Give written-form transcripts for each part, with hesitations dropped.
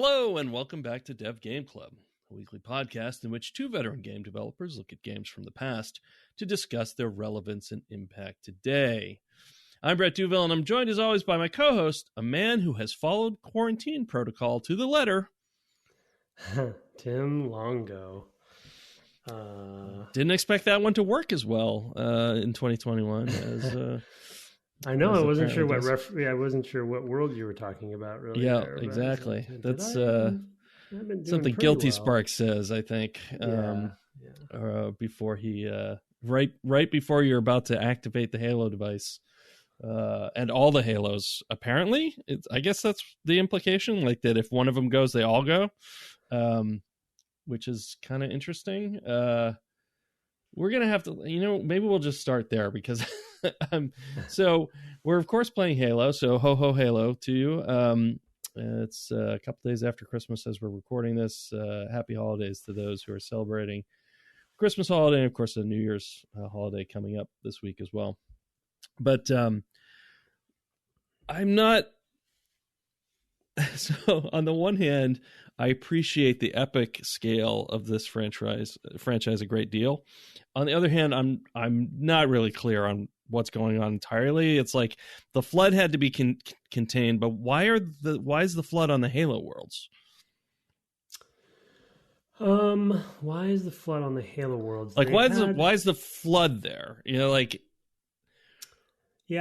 Hello, and welcome back to Dev Game Club, a weekly podcast in which two veteran game developers look at games from the past to discuss their relevance and impact today. I'm Brett Duville, and I'm joined as always by my co-host, a man who has followed quarantine protocol to the letter. Tim Longo. Didn't expect that one to work as well in 2021 as... I know. I wasn't sure what I wasn't sure what world you were talking about. Really. Yeah, there, exactly. That's something Guilty well. Spark says, I think. Before he right before you're about to activate the Halo device, and all the Halos. Apparently, I guess that's the implication. Like that, if one of them goes, they all go, which is kind of interesting. We're gonna have to, maybe we'll just start there because. So we're of course playing Halo, so ho Halo to you. It's a couple days after Christmas as we're recording this. Happy holidays to those who are celebrating Christmas holiday, and of course the New Year's holiday coming up this week as well. But I'm not. So on the one hand, I appreciate the epic scale of this franchise a great deal. On the other hand, I'm not really clear on what's going on entirely. It's like the flood had to be contained, but why is the flood on the Halo worlds? Why is the flood on the Halo worlds? Like, why is the flood there? Yeah,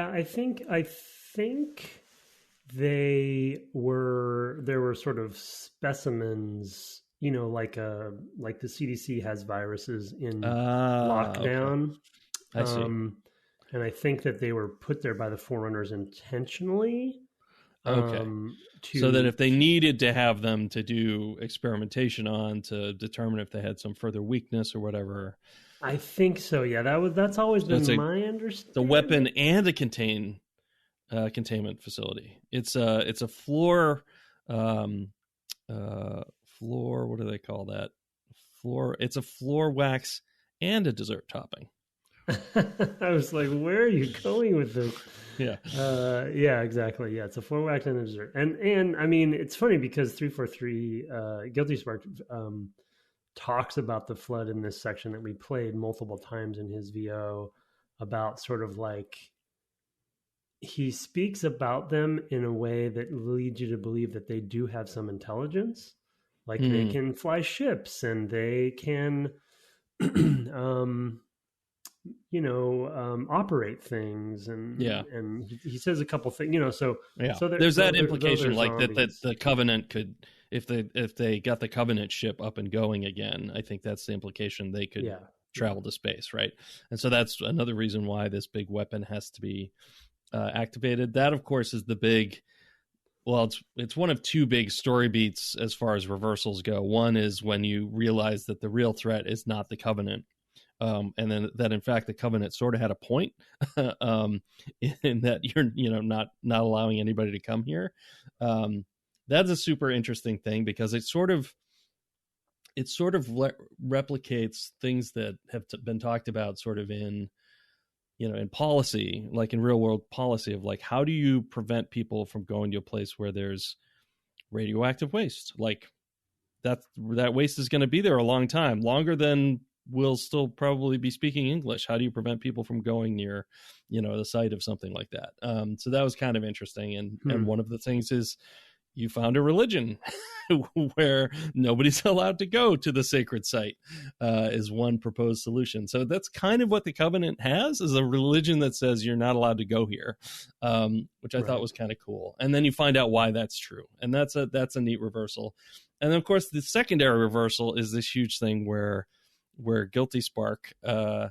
I think there were sort of specimens, like the CDC has viruses in lockdown. Okay. I see. And I think that they were put there by the Forerunners intentionally. Okay. So that if they needed to have them to do experimentation on to determine if they had some further weakness or whatever. I think so. Yeah, that's always been my understanding. The weapon and a containment facility. It's a floor. Floor. What do they call that? Floor. It's a floor wax and a dessert topping. I was like, where are you going with this? Yeah. Yeah, exactly. Yeah, it's a floor wax and a dessert. And I mean, it's funny because 343 Guilty Spark talks about the flood in this section that we played multiple times in his VO, about sort of like he speaks about them in a way that leads you to believe that they do have some intelligence, like they can fly ships and they can operate things, and and he says a couple things, so there's that implication, like that the Covenant could, if they got the Covenant ship up and going again, I think that's the implication, they could travel to space, right? And so that's another reason why this big weapon has to be activated. That of course is the big, it's one of two big story beats as far as reversals go. One is when you realize that the real threat is not the Covenant. And then that in fact the Covenant sort of had a point in that you're not allowing anybody to come here. That's a super interesting thing because it sort of replicates things that have been talked about sort of in policy, like in real world policy, of like, how do you prevent people from going to a place where there's radioactive waste? Like that waste is going to be there a long time, longer than we'll still probably be speaking English. How do you prevent people from going near, the site of something like that? So that was kind of interesting. And one of the things is you found a religion where nobody's allowed to go to the sacred site, is one proposed solution. So that's kind of what the Covenant has, is a religion that says you're not allowed to go here, which I thought was kind of cool. And then you find out why that's true. And that's a neat reversal. And then, of course, the secondary reversal is this huge thing where Guilty Spark, has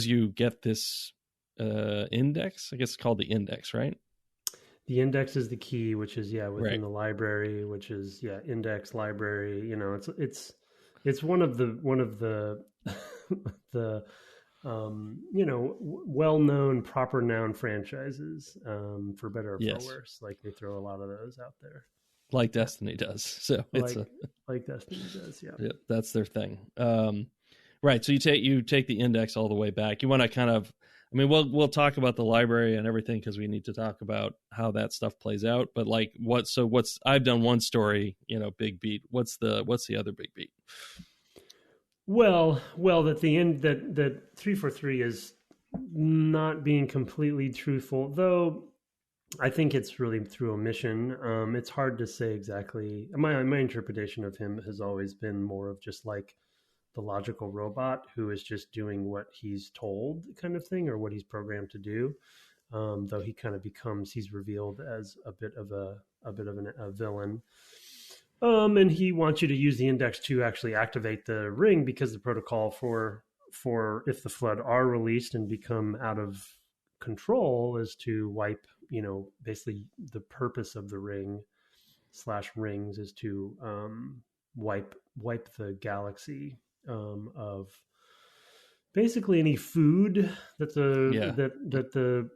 you get this index. I guess it's called the index, right? The index is the key, which is within the library, which is index library. It's one of the the well-known proper noun franchises, for better or for worse. Like they throw a lot of those out there. Like Destiny does. So it's like Destiny does, yeah, that's their thing. Right. So you take the index all the way back. You want to kind of I mean, we'll talk about the library and everything because we need to talk about how that stuff plays out. But like, what's I've done one story, big beat. What's the other big beat? Well, at the end, that 343 is not being completely truthful, though. I think it's really through omission. It's hard to say exactly. My interpretation of him has always been more of just like the logical robot who is just doing what he's told, kind of thing, or what he's programmed to do. Though he kind of he's revealed as a bit of a villain. And he wants you to use the index to actually activate the ring, because the protocol for if the flood are released and become out of control is to wipe, basically the purpose of the ring/rings is to wipe the galaxy of basically any food that the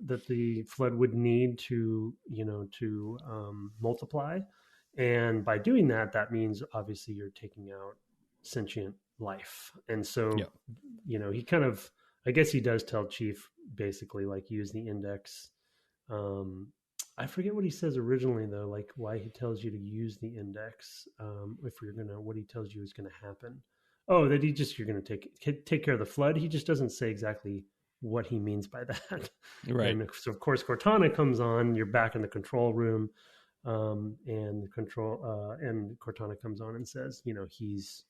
flood would need to multiply. And by doing that, that means obviously you're taking out sentient life. And so, he kind of, I guess he does tell Chief basically like use the index. I forget what he says originally though, like why he tells you to use the index. What he tells you is going to happen. Oh, that you're going to take care of the flood. He just doesn't say exactly what he means by that. Right. And so of course Cortana comes on, you're back in the control room. And Cortana comes on and says, he's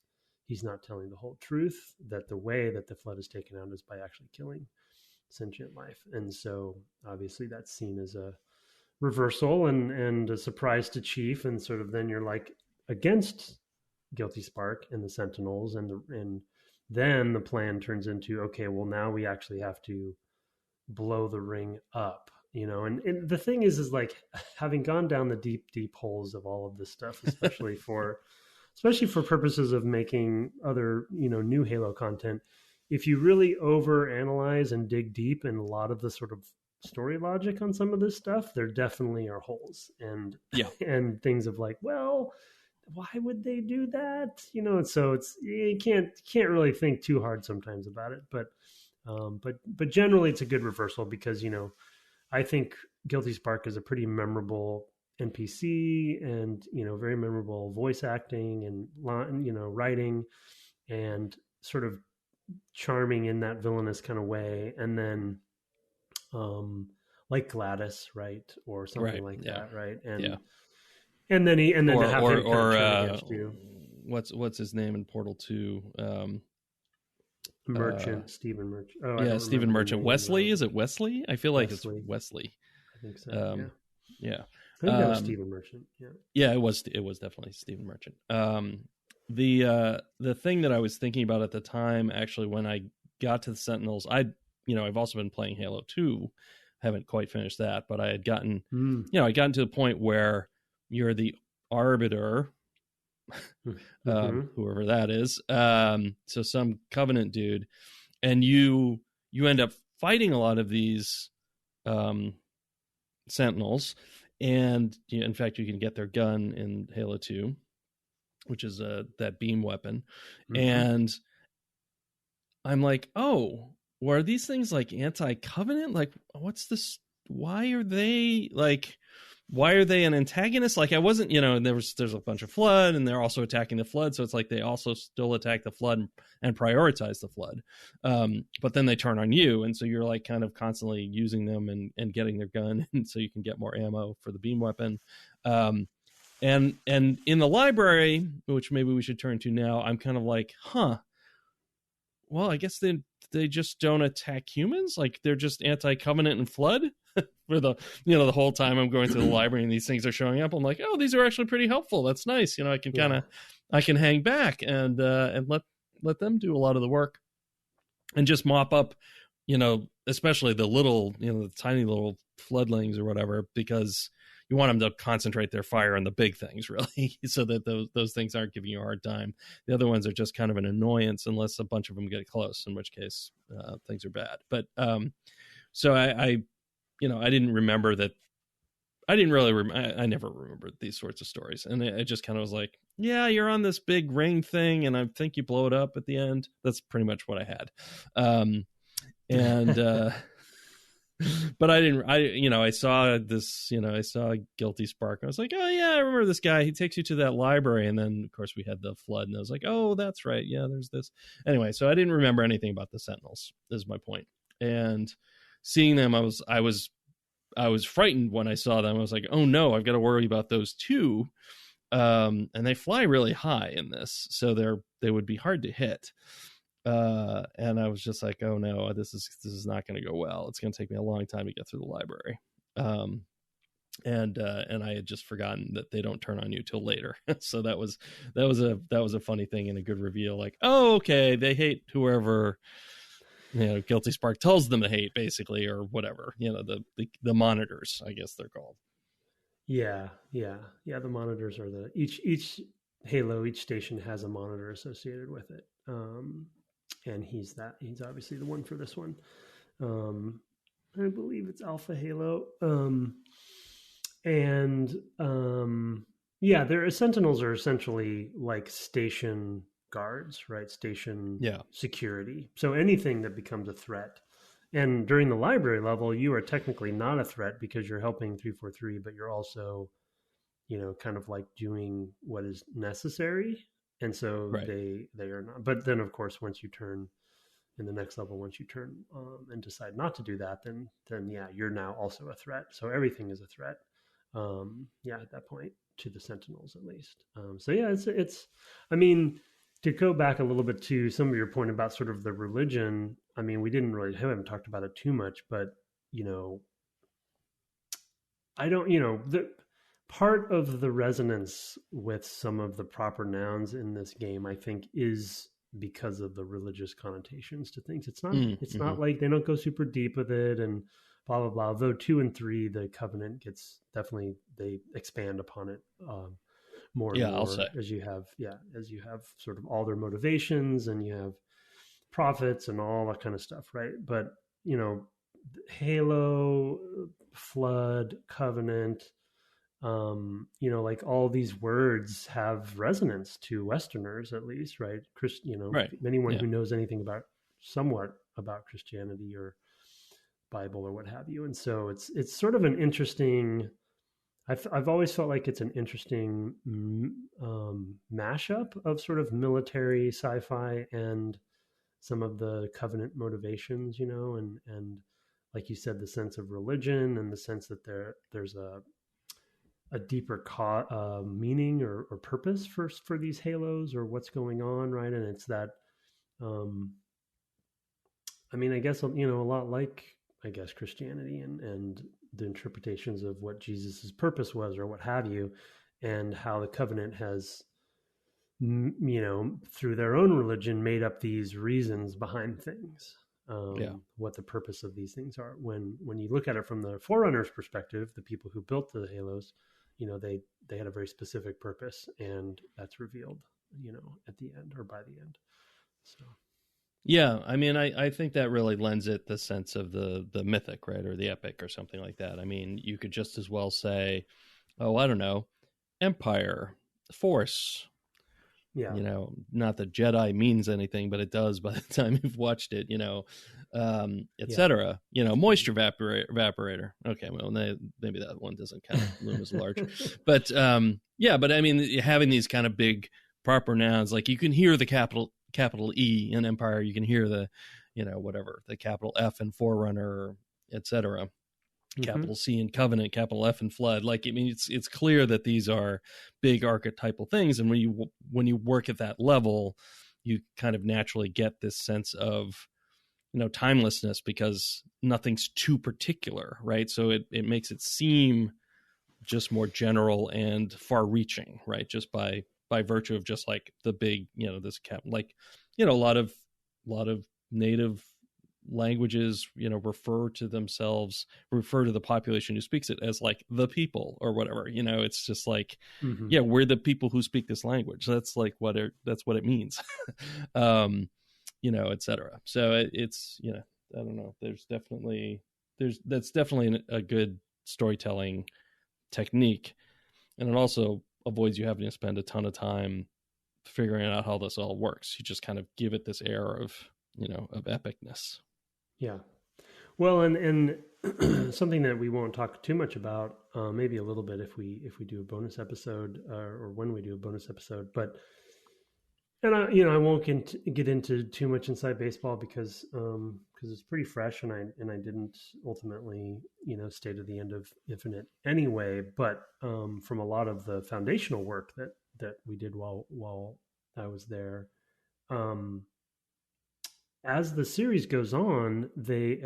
not telling the whole truth, that the way that the flood is taken out is by actually killing sentient life. And so obviously that's seen as a reversal and a surprise to Chief. And sort of then you're like against Guilty Spark and the Sentinels. And then the plan turns into, okay, well now we actually have to blow the ring up. And the thing is like having gone down the deep holes of all of this stuff, especially for purposes of making other, new Halo content, if you really overanalyze and dig deep in a lot of the sort of story logic on some of this stuff, there definitely are holes and things of like, well, why would they do that? So you can't really think too hard sometimes about it, but generally it's a good reversal because, I think Guilty Spark is a pretty memorable NPC and, very memorable voice acting and, writing and sort of charming in that villainous kind of way. And then, like Gladys, right. Or something like that. Right. And then have him turn against you. What's his name in Portal 2? Stephen Merchant. Stephen Merchant. Wesley, is it Wesley? I feel like it's Wesley. I think so. Yeah. I think that was Stephen Merchant. Yeah, it was definitely Stephen Merchant. The thing that I was thinking about at the time, actually, when I got to the Sentinels, I've also been playing Halo 2. Haven't quite finished that, but I had gotten, I'd gotten to the point where you're the arbiter. Whoever that is, so some Covenant dude, and you end up fighting a lot of these Sentinels, and in fact you can get their gun in Halo 2, which is that beam weapon. And I'm like, oh, well, are these things like anti-Covenant? Like, what's this? Why are they an antagonist? Like, I wasn't, there's a bunch of flood and they're also attacking the flood. So it's like they also still attack the flood and prioritize the flood. But then they turn on you. And so you're like kind of constantly using them and getting their gun. And so you can get more ammo for the beam weapon. And in the library, which maybe we should turn to now, I'm kind of like, well, I guess they just don't attack humans. Like they're just anti-Covenant and flood. For the the whole time I'm going through the library and these things are showing up, I'm like, oh, these are actually pretty helpful. That's nice. I can I can hang back and let them do a lot of the work and just mop up, especially the little, the tiny little floodlings or whatever, because you want them to concentrate their fire on the big things, really, so that those things aren't giving you a hard time. The other ones are just kind of an annoyance unless a bunch of them get close, in which case things are bad. But so I didn't remember that. I never remembered these sorts of stories. And it just kind of was like, yeah, you're on this big ring thing and I think you blow it up at the end. That's pretty much what I had. But I saw this, I saw Guilty Spark. I was like, oh yeah, I remember this guy. He takes you to that library. And then of course we had the flood and I was like, oh, that's right. Yeah, there's this. Anyway, so I didn't remember anything about the Sentinels is my point. And seeing them, I was frightened when I saw them. I was like, oh no, I've got to worry about those too. And they fly really high in this. So they would be hard to hit. And I was just like, oh no, this is not going to go well. It's going to take me a long time to get through the library. And I had just forgotten that they don't turn on you till later. So that was a funny thing and a good reveal. Like, oh, okay, they hate whoever, Guilty Spark tells them to hate, basically, or whatever. The monitors, I guess they're called. Yeah. The monitors are each Halo, each station has a monitor associated with it. And he's obviously the one for this one. I believe it's Alpha Halo. Their Sentinels are essentially like station guards, right? Station security. So anything that becomes a threat. And during the library level, you are technically not a threat because you're helping 343, but you're also, kind of like doing what is necessary. And so right. they are not. But then, of course, once you turn in the next level, once you turn and decide not to do that, then yeah, you're now also a threat. So everything is a threat. At that point, to the Sentinels at least. So yeah, it's. I mean, to go back a little bit to some of your point about sort of the religion. I mean, we haven't talked about it too much, but I don't. The part of the resonance with some of the proper nouns in this game, I think, is because of the religious connotations to things. It's not like they don't go super deep with it and blah, blah, blah. Though 2 and 3, the covenant gets definitely, they expand upon it more and more I'll say. as you have sort of all their motivations and you have prophets and all that kind of stuff. Right. But, Halo, Flood, Covenant, like all these words have resonance to Westerners, at least, right? Right. Anyone who knows anything somewhat about Christianity or Bible or what have you. And so it's sort of an interesting, I've always felt like it's an interesting mashup of sort of military sci-fi and some of the covenant motivations, and like you said, the sense of religion and the sense that there's a deeper meaning or purpose for these halos or what's going on, right? And it's that, I guess, a lot like, Christianity and the interpretations of what Jesus's purpose was or what have you, and how the covenant has, through their own religion, made up these reasons behind things. What the purpose of these things are. When you look at it from the Forerunners' perspective, the people who built the halos, they had a very specific purpose, and that's revealed, at the end or by the end. So, yeah, I think that really lends it the sense of the mythic, right, or the epic or something like that. I mean, you could just as well say, oh, I don't know, Empire, Force. Yeah. Not that Jedi means anything, but it does by the time you've watched it, etc. Moisture evaporator. Okay, well, maybe that one doesn't kind of loom as large, but but I mean, having these kind of big proper nouns, like you can hear the capital E in Empire, you can hear the, whatever, the capital F in Forerunner, etc. Capital C in Covenant, capital F in Flood. Like, I mean, it's clear that these are big archetypal things, and when you work at that level, you kind of naturally get this sense of, timelessness, because nothing's too particular, right? So it makes it seem just more general and far-reaching, right? Just by virtue of just like the big, this like, a lot of native languages, refer to the population who speaks it as like the people or whatever. It's just like, we're the people who speak this language. That's like that's what it means, etc. So it's, I don't know. That's definitely a good storytelling technique, and it also avoids you having to spend a ton of time figuring out how this all works. You just kind of give it this air of, of epicness. Yeah. Well, and something that we won't talk too much about, maybe a little bit if we do a bonus episode, or when we do a bonus episode, but and I won't get into too much inside baseball because it's pretty fresh, and I didn't ultimately stay to the end of Infinite anyway. But from a lot of the foundational work that we did while I was there, um, as the series goes on, they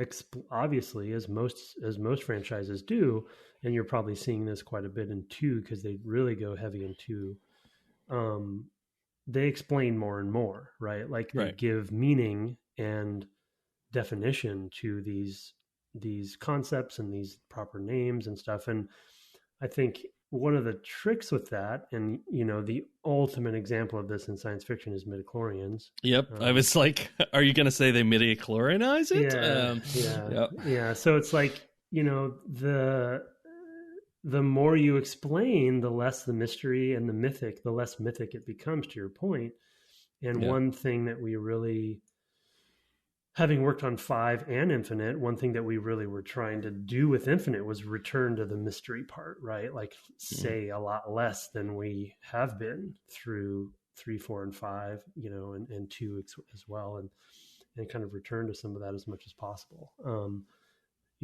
obviously, as most franchises do, and you're probably seeing this quite a bit in two because they really go heavy in two. Um, they explain more and more, right? Like they Right. give meaning and definition to these concepts and these proper names and stuff. And I think one of the tricks with that, and the ultimate example of this in science fiction is midichlorians. Yep. I was like, are you going to say they midichlorianize it? Yep. Yeah. So it's like, the more you explain, the less the mystery and the less mythic it becomes, to your point. And Yeah. one thing that we really, having worked on 5 and Infinite, one thing that we really were trying to do with Infinite was return to the mystery part, right? Like say a lot less than we have been through 3, 4, and 5, and 2 as well. And kind of return to some of that as much as possible.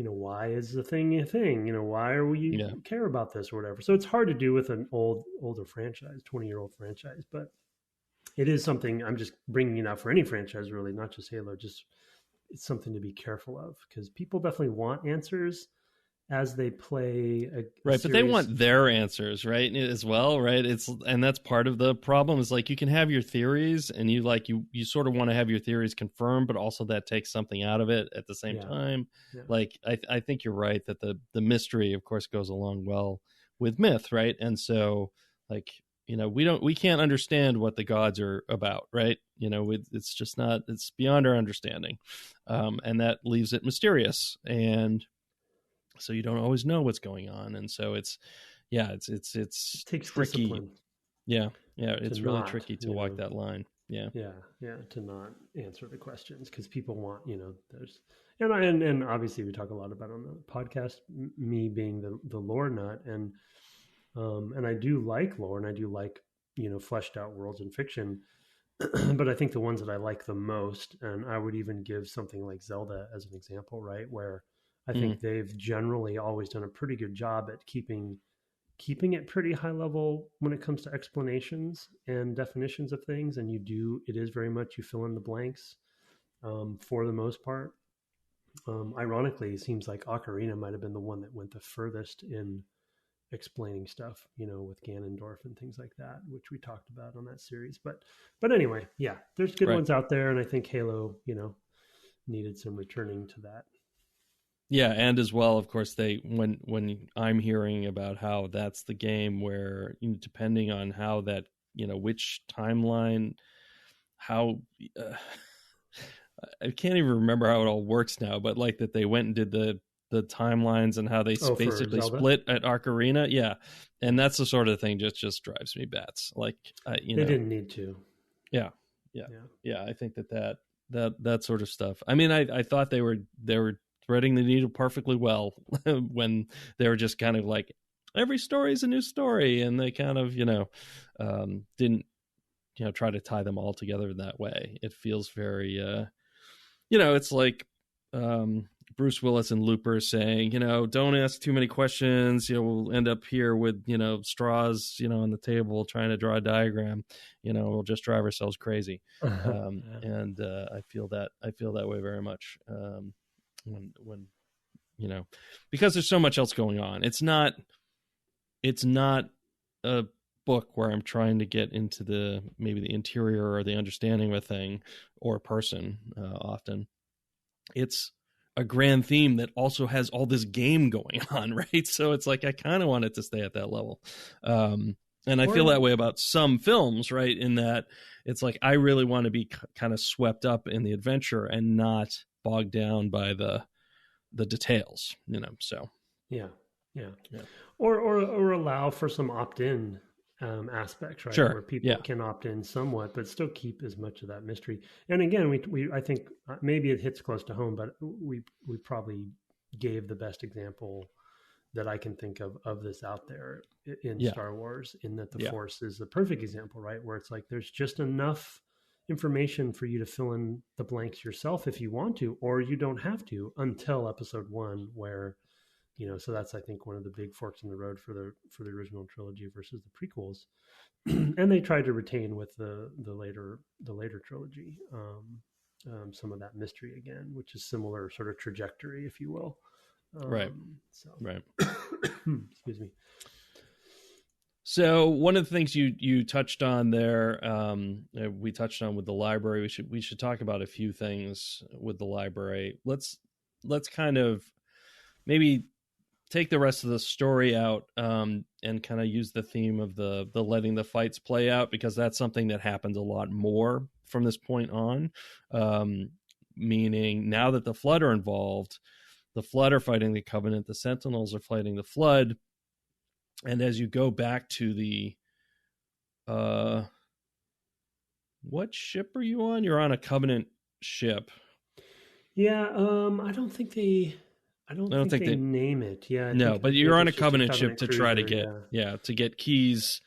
Why is the thing a thing? Why are we care about this or whatever? So it's hard to do with an older franchise, 20-year-old franchise, but it is something I'm just bringing it out for any franchise, really, not just Halo. Just it's something to be careful of because people definitely want answers as they play a right, series. but they want their answers, right, as well, right? And that's part of the problem is like you can have your theories and you sort of want to have your theories confirmed, but also that takes something out of it at the same time. Yeah. Like I think you're right that the mystery, of course, goes along well with myth, right? And so like we can't understand what the gods are about, right? It's just not, it's beyond our understanding, and that leaves it mysterious, and so you don't always know what's going on, and so it takes tricky. Discipline. Yeah, it's really tricky to walk that line. Yeah, to not answer the questions because people want there's and obviously we talk a lot about on the podcast, me being the lore nut, and I do like lore and I do like fleshed out worlds in fiction. But I think the ones that I like the most, and I would even give something like Zelda as an example, right, where I think they've generally always done a pretty good job at keeping it pretty high level when it comes to explanations and definitions of things. And it is very much you fill in the blanks for the most part. Ironically, it seems like Ocarina might have been the one that went the furthest in explaining stuff, with Ganondorf and things like that, which we talked about on that series. But anyway, yeah, there's good ones out there, and I think Halo, needed some returning to that. Yeah, and as well, of course, when I'm hearing about how that's the game where depending on how that which timeline, how I can't even remember how it all works now, but like that they went and did the timelines and how they basically split at Ocarina, yeah, and that's the sort of thing just drives me bats. Like they didn't need to. Yeah. I think that sort of stuff. I mean, I thought they were threading the needle perfectly well when they were just kind of like every story is a new story, and they kind of didn't try to tie them all together in that way. It feels very it's like Bruce Willis and Looper saying, don't ask too many questions, we'll end up here with straws on the table trying to draw a diagram, we'll just drive ourselves crazy. And I feel that way very much. When because there's so much else going on. It's not a book where I'm trying to get into maybe the interior or the understanding of a thing or a person. Often it's a grand theme that also has all this game going on, right? So it's like I kind of want it to stay at that level. And I feel that way about some films, right? In that it's like I really want to be kind of swept up in the adventure and not bogged down by the details, so yeah. Or allow for some opt-in aspects, right? Sure. Where people Yeah. can opt in somewhat, but still keep as much of that mystery. And again, we I think maybe it hits close to home, but we probably gave the best example that I can think of this out there in Yeah. Star Wars, in that the Yeah. Force is the perfect example, right? Where it's like there's just enough information for you to fill in the blanks yourself if you want to, or you don't have to until episode 1, where so that's, I think, one of the big forks in the road for the original trilogy versus the prequels. And they tried to retain with the later trilogy some of that mystery again, which is similar sort of trajectory, if you will. Right. Right. Excuse me. So one of the things you touched on there, we touched on with the library. We should talk about a few things with the library. Let's kind of maybe take the rest of the story out, and kind of use the theme of the letting the fights play out, because that's something that happens a lot more from this point on. Meaning, now that the Flood are involved, the Flood are fighting the Covenant, the Sentinels are fighting the Flood, and as you go back to the what ship are you on? You're on a Covenant ship. Yeah, I don't think they they name it. Yeah, no, but you're on a Covenant ship to cruiser, try to get to get keys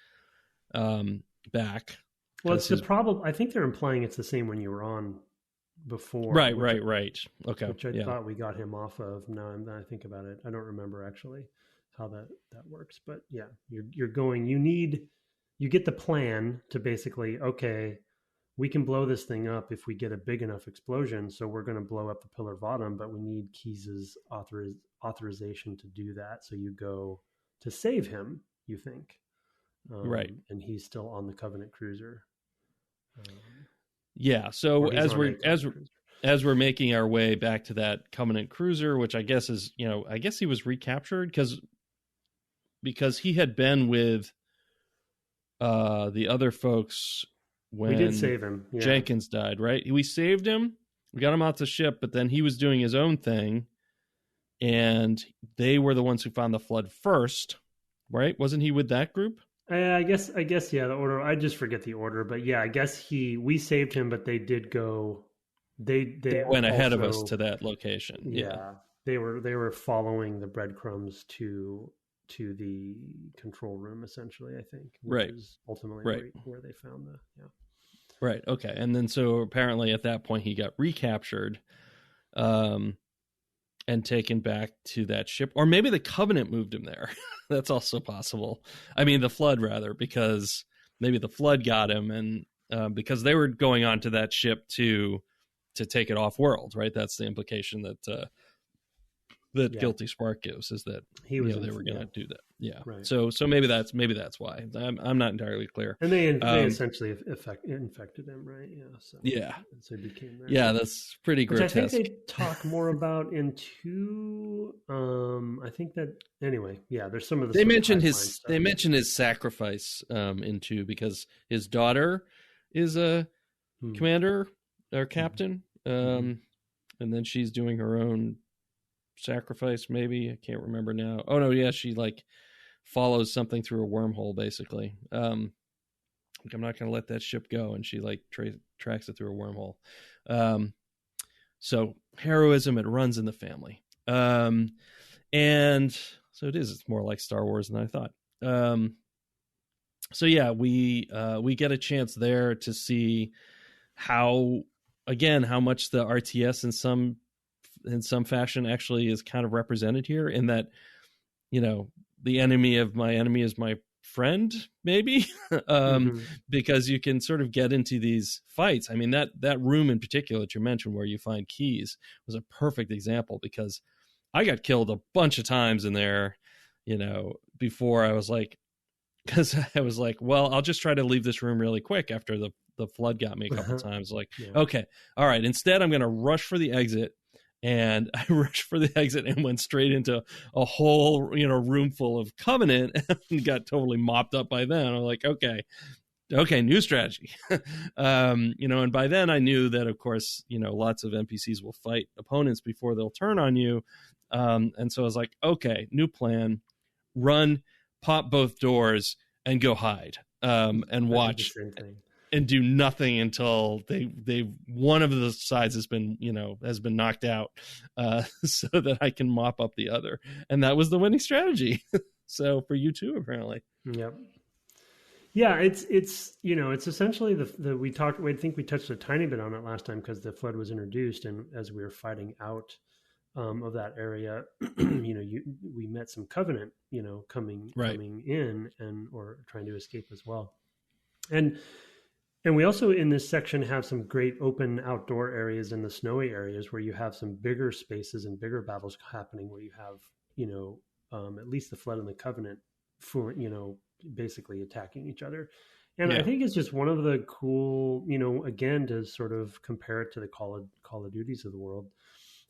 back. Well, it's the problem. I think they're implying it's the same one you were on before. Right. Okay. Which I thought we got him off of. Now I think about it, I don't remember actually how that works. But yeah, you're going. You get the plan to basically, okay, we can blow this thing up if we get a big enough explosion. So we're going to blow up the Pillar Bottom, but we need Keyes' authorization to do that. So you go to save him, you think. Right. And he's still on the Covenant cruiser. Yeah. So as we're making our way back to that Covenant cruiser, which I guess is, I guess he was recaptured because he had been with the other folks when we did save him. Yeah. Jenkins died, right? We saved him. We got him off the ship, but then he was doing his own thing, and they were the ones who found the Flood first, right? Wasn't he with that group? I guess, yeah, the order, I just forget the order, but yeah, I guess we saved him, but they did go, they went ahead of us to that location. Yeah. They were following the breadcrumbs to the control room, essentially, I think. Right. Is ultimately where they found Right. Okay. And then so apparently at that point he got recaptured, and taken back to that ship, or maybe the Covenant moved him there. That's also possible. I mean, the Flood rather, because maybe the Flood got him, and because they were going on to that ship to take it off world, right? That's the implication that Guilty Spark gives, is that they were going to do that. Yeah. Right. So maybe that's why. I'm not entirely clear. And they essentially infected him, right? Yeah. So so he became there. Yeah, that's pretty grotesque. Which I think they talk more about in 2. I think that anyway. Yeah, there's some of the they mentioned his sacrifice in 2, because his daughter is a commander or captain, and then she's doing her own sacrifice, maybe. I can't remember now. Oh no, yeah, she follows something through a wormhole, basically. I'm not going to let that ship go, and she tracks it through a wormhole. So heroism, it runs in the family, and so it's more like Star Wars than I thought. So yeah, we get a chance there to see how much the RTS in some fashion actually is kind of represented here, in that, the enemy of my enemy is my friend, maybe. Because you can sort of get into these fights. I mean, that room in particular that you mentioned where you find Keyes was a perfect example, because I got killed a bunch of times in there, before I was like, well, I'll just try to leave this room really quick after the Flood got me a couple times. Okay, all right, instead I'm going to rush for the exit. And I rushed for the exit and went straight into a whole, room full of Covenant, and got totally mopped up by then. I'm like, okay, new strategy. And by then I knew that, of course, lots of NPCs will fight opponents before they'll turn on you. And so I was like, okay, new plan, run, pop both doors, and go hide, and I did the watch same thing. and do nothing until they one of the sides has been knocked out, so that I can mop up the other. And that was the winning strategy. So for you too, apparently. Yep. Yeah, it's it's essentially I think we touched a tiny bit on it last time because the flood was introduced, and as we were fighting out of that area, we met some covenant, coming in and or trying to escape as well, and we also in this section have some great open outdoor areas in the snowy areas where you have some bigger spaces and bigger battles happening where you have at least the flood and the covenant basically attacking each other. And I think it's just one of the cool, again, to sort of compare it to the Call of Duties of the world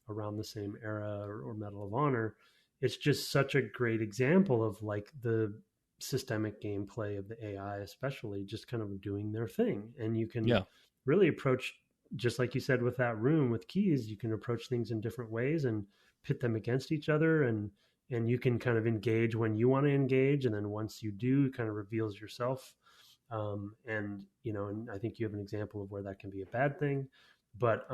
around the same era, or Medal of Honor. It's just such a great example of like the systemic gameplay of the AI, especially just kind of doing their thing. And you can really approach, just like you said with that room with keys, you can approach things in different ways and pit them against each other, and you can kind of engage when you want to engage, and then once you do, it kind of reveals yourself. And I think you have an example of where that can be a bad thing, but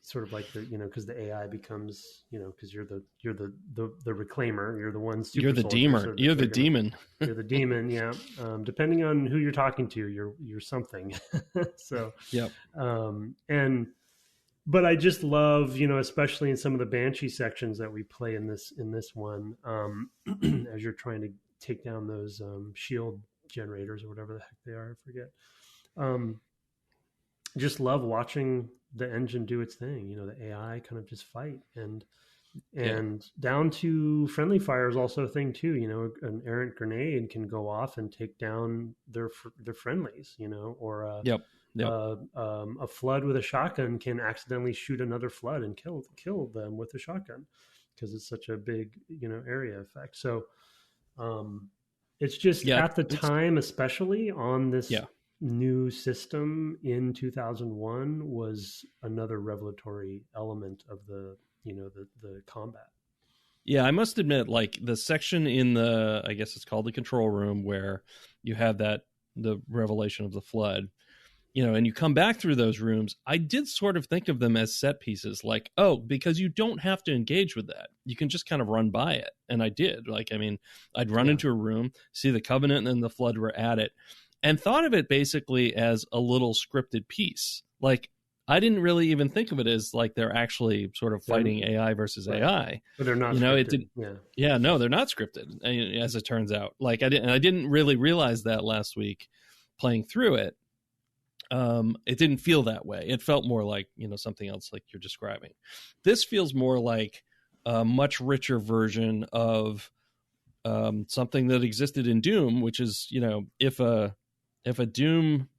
sort of like because the AI becomes, because you're the reclaimer, you're the one super you're the demon, so you're the demon. You're the demon, yeah. Depending on who you're talking to, you're something. So but I just love, especially in some of the Banshee sections that we play in this one, as you're trying to take down those shield generators or whatever the heck they are, I forget. Just love watching the engine do its thing, the AI kind of just fight, and down to friendly fire is also a thing too. An errant grenade can go off and take down their friendlies, or a flood with a shotgun can accidentally shoot another flood and kill them with a shotgun because it's such a big area effect. So it's just at the time, especially on this new system in 2001, was another revelatory element of the combat. Yeah, I must admit, like the section in the, I guess it's called the control room, where you have the revelation of the flood, and you come back through those rooms, I did sort of think of them as set pieces, like, oh, because you don't have to engage with that. You can just kind of run by it. And I did. I'd run into a room, see the Covenant and then the Flood were at it, and thought of it basically as a little scripted piece. Like, I didn't really even think of it as like they're actually sort of fighting AI versus AI. But they're not scripted. No, they're not scripted, as it turns out. Like, I didn't really realize that last week playing through it. It didn't feel that way. It felt more like, something else like you're describing. This feels more like a much richer version of something that existed in Doom, which is, if a Doom,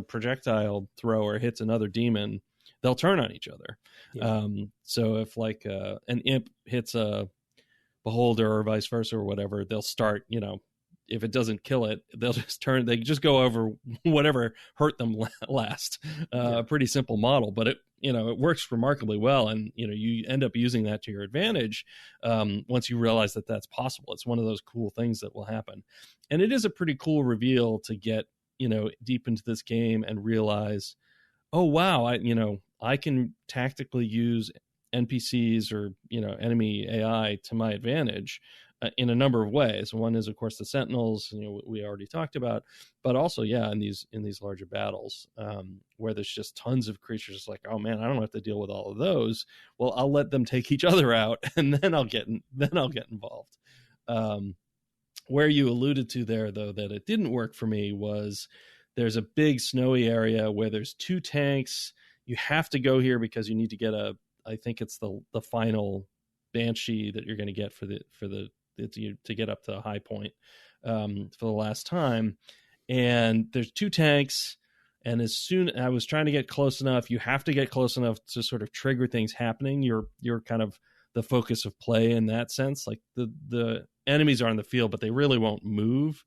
projectile thrower hits another demon, they'll turn on each other. So if like an imp hits a beholder or vice versa or whatever, they'll start, if it doesn't kill it, they'll just turn, they just go over whatever hurt them last. A pretty simple model, but it works remarkably well. And, you end up using that to your advantage once you realize that that's possible. It's one of those cool things that will happen. And it is a pretty cool reveal to get, deep into this game and realize, oh, wow, I can tactically use NPCs or, enemy AI to my advantage in a number of ways. One is, of course, the Sentinels, we already talked about, but also, in these larger battles where there's just tons of creatures. Like, oh man, I don't have to deal with all of those. Well, I'll let them take each other out, and then I'll get involved. Where you alluded to there, though, that it didn't work for me was there's a big snowy area where there's 2 tanks. You have to go here because you need to get I think it's the final Banshee that you're going to get to get up to a high point for the last time. And there's 2 tanks. And as soon I was trying to get close enough, you have to get close enough to sort of trigger things happening. You're kind of the focus of play in that sense. Like the enemies are in the field, but they really won't move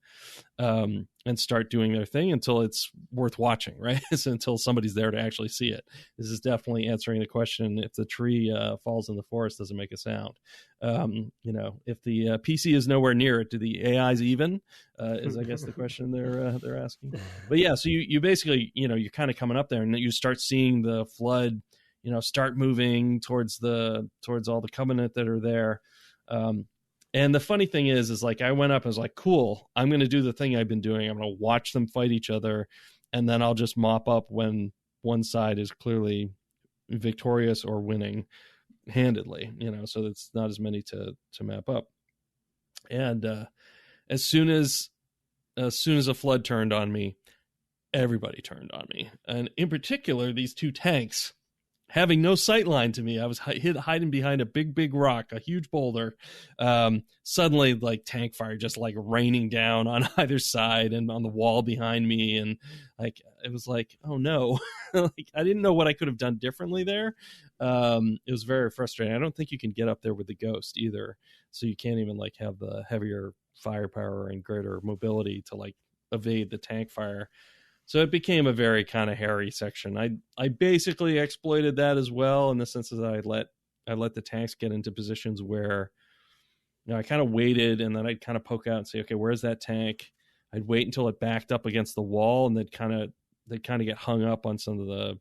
and start doing their thing until it's worth watching, right? So until somebody's there to actually see it. This is definitely answering the question: if the tree falls in the forest, does it make a sound? If the PC is nowhere near it, do the AIs even? Is, I guess, the question they're asking. But yeah, so you basically, you're kind of coming up there, and you start seeing the flood, start moving towards all the covenant that are there. And the funny thing is like, I went up and was like, cool, I'm going to do the thing I've been doing. I'm going to watch them fight each other, and then I'll just mop up when one side is clearly victorious or winning handedly, so it's not as many to map up. And as soon as a flood turned on me, everybody turned on me. And in particular, these two tanks, having no sight line to me. I was hiding behind a big rock, a huge boulder. Suddenly, like, tank fire just like raining down on either side and on the wall behind me. And like, it was like, oh no, like, I didn't know what I could have done differently there. It was very frustrating. I don't think you can get up there with the ghost either. So you can't even like have the heavier firepower and greater mobility to like evade the tank fire. So it became a very kind of hairy section. I basically exploited that as well, in the sense that I let the tanks get into positions where, I kind of waited, and then I'd kind of poke out and say, okay, where's that tank? I'd wait until it backed up against the wall, and they'd kind of get hung up on some of the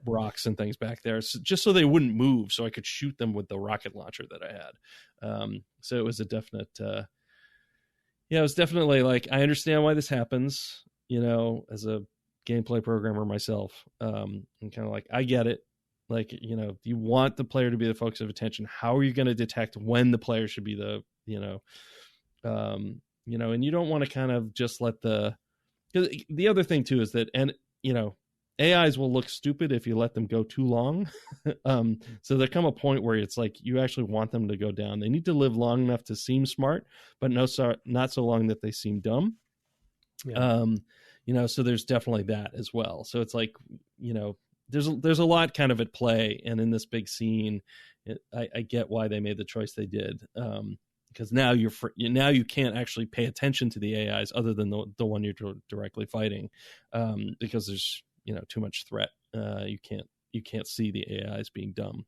rocks and things back there, just so they wouldn't move, so I could shoot them with the rocket launcher that I had. So it was a definite. It was definitely like, I understand why this happens. As a gameplay programmer myself, I'm kind of like, I get it. Like, you want the player to be the focus of attention. How are you going to detect when the player should be the, and you don't want to kind of just let because the other thing too is that, and, AIs will look stupid if you let them go too long. So there come a point where it's like, you actually want them to go down. They need to live long enough to seem smart, but not so long that they seem dumb. Yeah. So there's definitely that as well. So it's like, there's a lot kind of at play, and in this big scene, I get why they made the choice they did. Because now you can't actually pay attention to the AIs other than the one you're directly fighting, because there's too much threat. You can't see the AIs being dumb,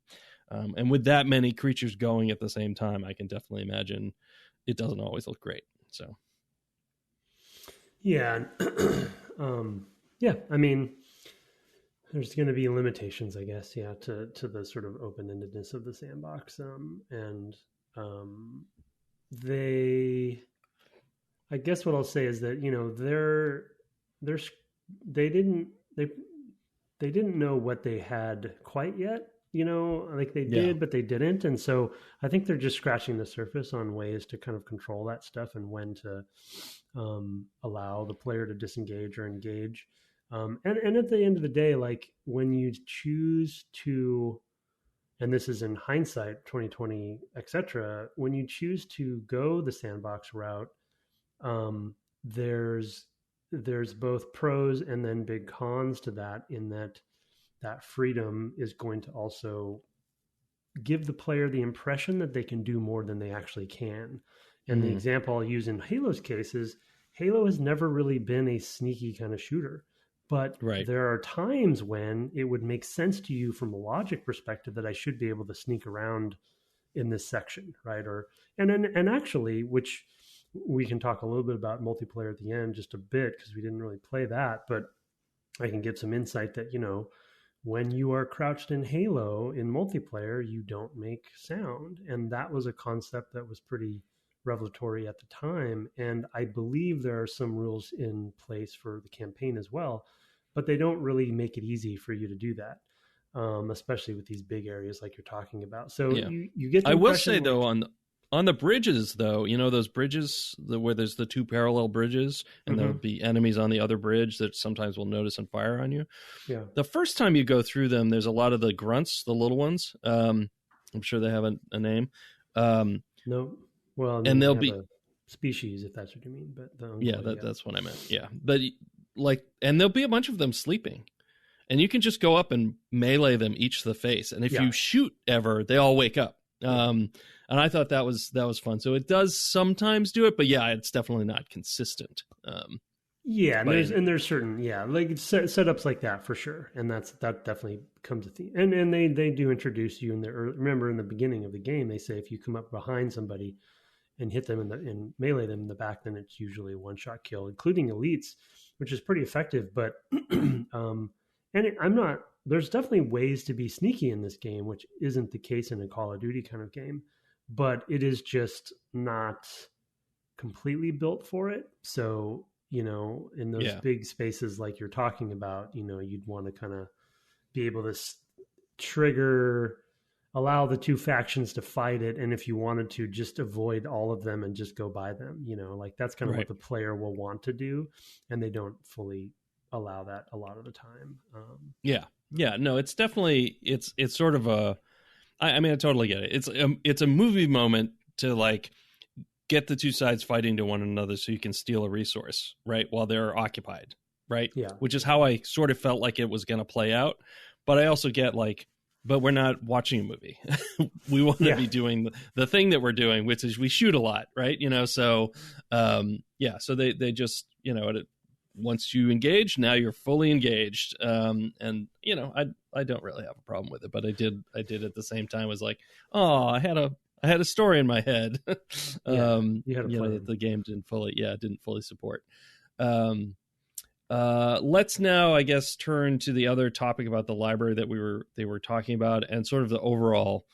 and with that many creatures going at the same time, I can definitely imagine it doesn't always look great. So. Yeah. I mean, there's going to be limitations, I guess, to the sort of open-endedness of the sandbox. I guess what I'll say is that, they didn't know what they had quite yet, like they did, but they didn't. And so I think they're just scratching the surface on ways to kind of control that stuff and when to allow the player to disengage or engage. And at the end of the day, like, when you choose to, and this is in hindsight, 2020, etc., when you choose to go the sandbox route, there's both pros and then big cons to that, in that freedom is going to also give the player the impression that they can do more than they actually can. And the example I'll use in Halo's case is, Halo has never really been a sneaky kind of shooter, but there are times when it would make sense to you from a logic perspective that I should be able to sneak around in this section, right? And actually, which we can talk a little bit about multiplayer at the end, just a bit, because we didn't really play that, but I can give some insight that, when you are crouched in Halo in multiplayer, you don't make sound. And that was a concept that was pretty revelatory at the time. And I believe there are some rules in place for the campaign as well, but they don't really make it easy for you to do that, especially with these big areas like you're talking about. So you get the I will say, though, on the bridges, though, those bridges where there's the two parallel bridges, and there'll be enemies on the other bridge that sometimes will notice and fire on you. Yeah. The first time you go through them, there's a lot of the grunts, the little ones. I'm sure they have a name. No. Well, and they'll be a species, if that's what you mean. But that's what I meant. Yeah. But and there'll be a bunch of them sleeping. And you can just go up and melee them each to the face. And if you shoot ever, they all wake up. And I thought that was fun. So it does sometimes do it, but yeah, it's definitely not consistent. Yeah, and there's certain like setups like that for sure, and that definitely becomes a theme. And they do introduce you in the remember in the beginning of the game they say if you come up behind somebody and hit them and melee them in the back, then it's usually a one-shot kill, including elites, which is pretty effective. But I'm not. There's definitely ways to be sneaky in this game, which isn't the case in a Call of Duty kind of game, but it is just not completely built for it. So in those big spaces like you're talking about, you'd want to kind of be able to allow the two factions to fight it. And if you wanted to just avoid all of them and just go by them, like that's kind of what the player will want to do. And they don't fully allow that a lot of the time. No, it's definitely, it's sort of I mean, I totally get it. It's a movie moment to like get the two sides fighting to one another so you can steal a resource, right, while they're occupied, right? Yeah. Which is how I sort of felt like it was going to play out. But I also get like, but we're not watching a movie. We want to be doing the thing that we're doing, which is we shoot a lot, right? So, so they just, once you engage, now you're fully engaged. And, I don't really have a problem with it, but I did at the same time was like, oh, I had a story in my head. The game didn't fully support. Let's now, I guess, turn to the other topic about the library that they were talking about, and sort of the overall,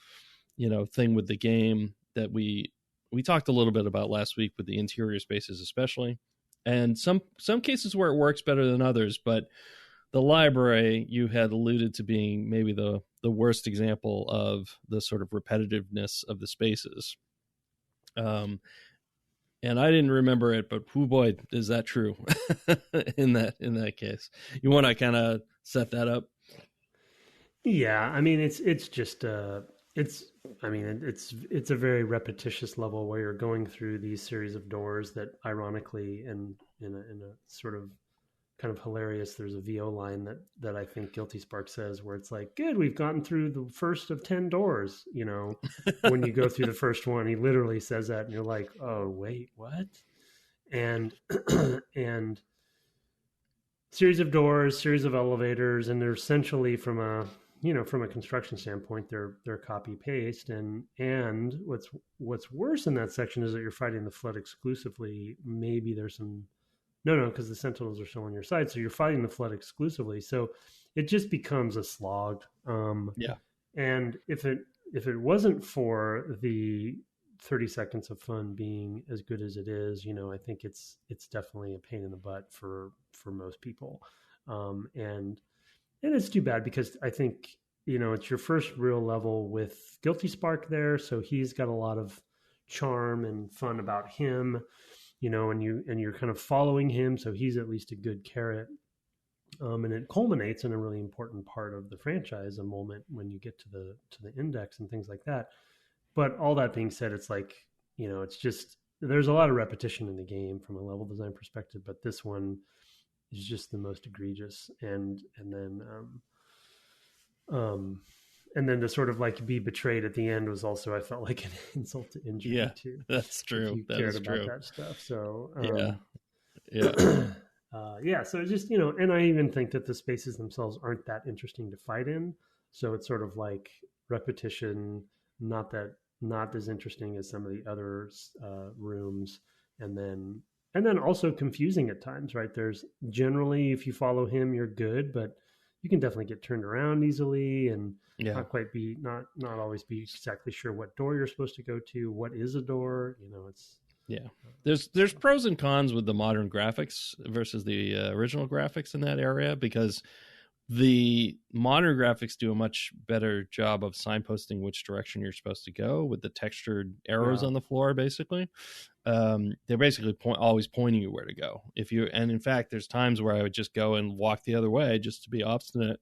thing with the game that we talked a little bit about last week with the interior spaces, especially, and some cases where it works better than others, but the library you had alluded to being maybe the worst example of the sort of repetitiveness of the spaces. And I didn't remember it, but oh boy, is that true in that case. You want to kind of set that up? Yeah, I mean it's just it's a very repetitious level where you're going through these series of doors that ironically and in a sort of kind of hilarious. There's a VO line that I think Guilty Spark says where it's like, good, we've gotten through the first of 10 doors. When you go through the first one, he literally says that and you're like, oh, wait, what? And, and series of doors, series of elevators, and they're essentially from a construction standpoint, they're copy paste. And what's worse in that section is that you're fighting the flood exclusively. Maybe there's some, no, because the Sentinels are still on your side. So you're fighting the flood exclusively. So it just becomes a slog. And if it wasn't for the 30 seconds of fun being as good as it is, I think it's definitely a pain in the butt for most people. And it's too bad because I think, it's your first real level with Guilty Spark there. So he's got a lot of charm and fun about him. and you're kind of following him, so he's at least a good carrot. And it culminates in a really important part of the franchise, a moment when you get to the index and things like that. But all that being said, it's like, it's just, there's a lot of repetition in the game from a level design perspective, but this one is just the most egregious. And then to sort of like be betrayed at the end was also, I felt like, an insult to injury too. That's true. That is true. That stuff. So so it's just, and I even think that the spaces themselves aren't that interesting to fight in. So it's sort of like repetition, not as interesting as some of the other rooms. And then also confusing at times, right? There's generally, if you follow him, you're good, but you can definitely get turned around easily and not always be exactly sure what door you're supposed to go to. What is a door? There's pros and cons with the modern graphics versus the original graphics in that area, because the modern graphics do a much better job of signposting which direction you're supposed to go with the textured arrows on the floor. Basically, they're basically always pointing you where to go. And in fact, there's times where I would just go and walk the other way just to be obstinate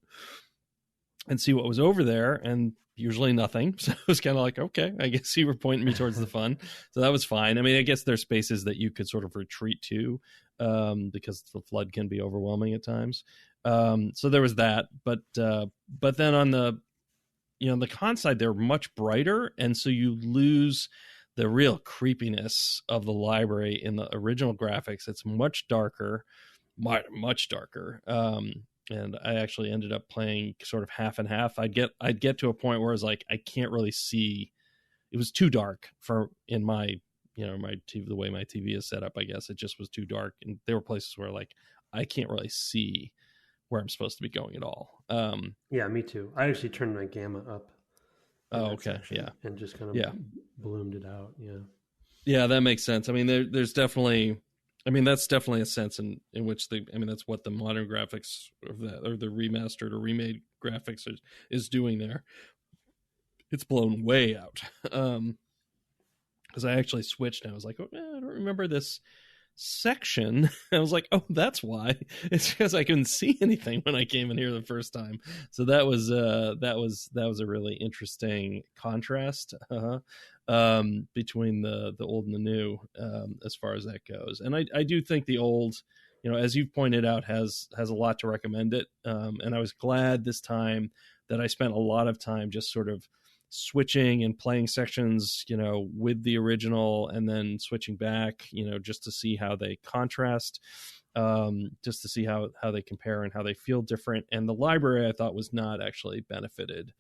and see what was over there, and usually nothing. So it was kind of like, okay, I guess you were pointing me towards the fun. So that was fine. I mean, I guess there's spaces that you could sort of retreat to because the flood can be overwhelming at times. So there was that. But then on the on the con side, they're much brighter, and so you lose the real creepiness of the library in the original graphics. It's much darker, much darker. And I actually ended up playing sort of half and half. I'd get to a point where it's like I can't really see. It was too dark for in my my TV, the way my TV is set up. I guess it just was too dark, and there were places where like I can't really see where I'm supposed to be going at all. Yeah, me too. I actually turned my gamma up in that Okay, section yeah, and just kind of bloomed it out. Yeah, that makes sense. I mean, there's definitely, I mean, that's definitely a sense in which that's what the modern graphics of that, or the remastered or remade graphics is doing there. It's blown way out. Because I actually switched and I was like, oh, I don't remember this section. I was like, oh, that's why. It's because I couldn't see anything when I came in here the first time. So that was a really interesting contrast between the old and the new, as far as that goes. And I do think the old, as you've pointed out, has a lot to recommend it. And I was glad this time that I spent a lot of time just sort of switching and playing sections, with the original, and then switching back, just to see how they contrast, just to see how they compare and how they feel different. And the library, I thought, was not actually benefited,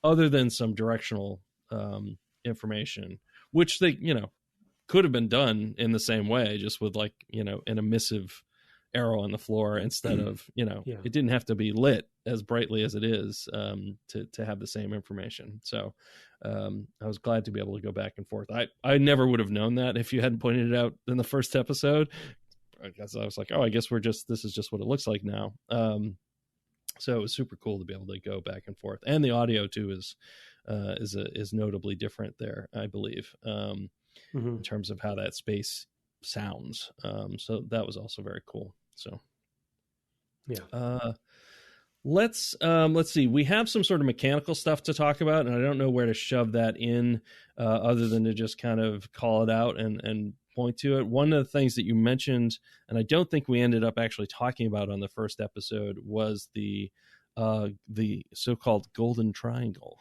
other than some directional information, which they, could have been done in the same way, just with like, an emissive arrow on the floor instead of, it didn't have to be lit as brightly as it is, to have the same information. So I was glad to be able to go back and forth. I never would have known that if you hadn't pointed it out in the first episode. I guess I was like, oh, I guess this is just what it looks like now. So it was super cool to be able to go back and forth. And the audio too is notably different there, I believe, in terms of how that space sounds. So that was also very cool. So let's see. We have some sort of mechanical stuff to talk about, and I don't know where to shove that in, other than to just kind of call it out and point to it. One of the things that you mentioned, and I don't think we ended up actually talking about on the first episode, was the so-called golden triangle,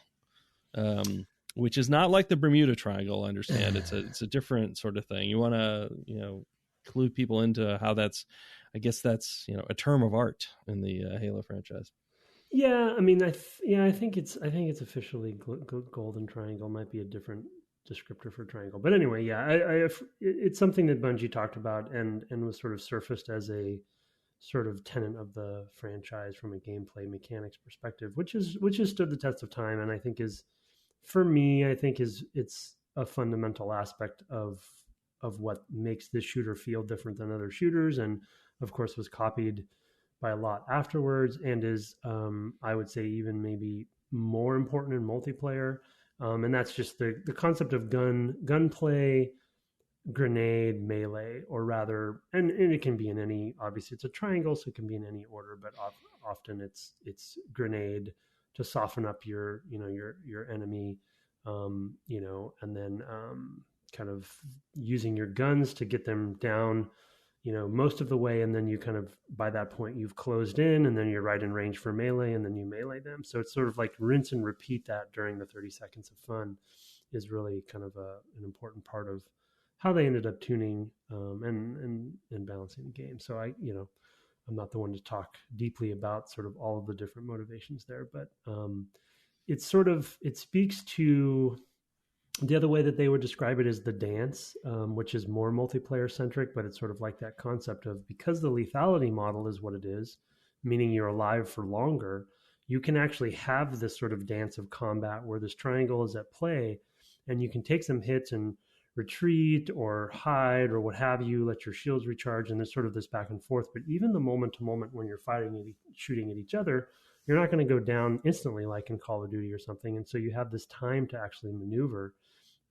which is not like the Bermuda Triangle. I understand it's a different sort of thing. You want to clue people into how that's, I guess that's a term of art in the Halo franchise. Yeah, I mean, I think it's officially golden triangle. Might be a different descriptor for triangle, but anyway, yeah, it's something that Bungie talked about and was sort of surfaced as a sort of tenet of the franchise from a gameplay mechanics perspective, which has stood the test of time, and I think is, for me, it's a fundamental aspect of what makes this shooter feel different than other shooters, and of course was copied by a lot afterwards, and is I would say even maybe more important in multiplayer, and that's just the concept of gunplay, grenade, melee, or rather, and it can be in any, obviously it's a triangle, so it can be in any order, but often it's grenade to soften up your enemy, and then kind of using your guns to get them down, most of the way, and then you kind of, by that point, you've closed in, and then you're right in range for melee, and then you melee them. So it's sort of like rinse and repeat that during the 30 seconds of fun is really kind of an important part of how they ended up tuning and balancing the game. So I'm not the one to talk deeply about sort of all of the different motivations there, but it speaks to the other way that they would describe it is the dance, which is more multiplayer centric, but it's sort of like that concept of, because the lethality model is what it is, meaning you're alive for longer, you can actually have this sort of dance of combat where this triangle is at play, and you can take some hits and retreat or hide or what have you, let your shields recharge, and there's sort of this back and forth. But even the moment to moment when you're shooting at each other, you're not going to go down instantly like in Call of Duty or something. And so you have this time to actually maneuver.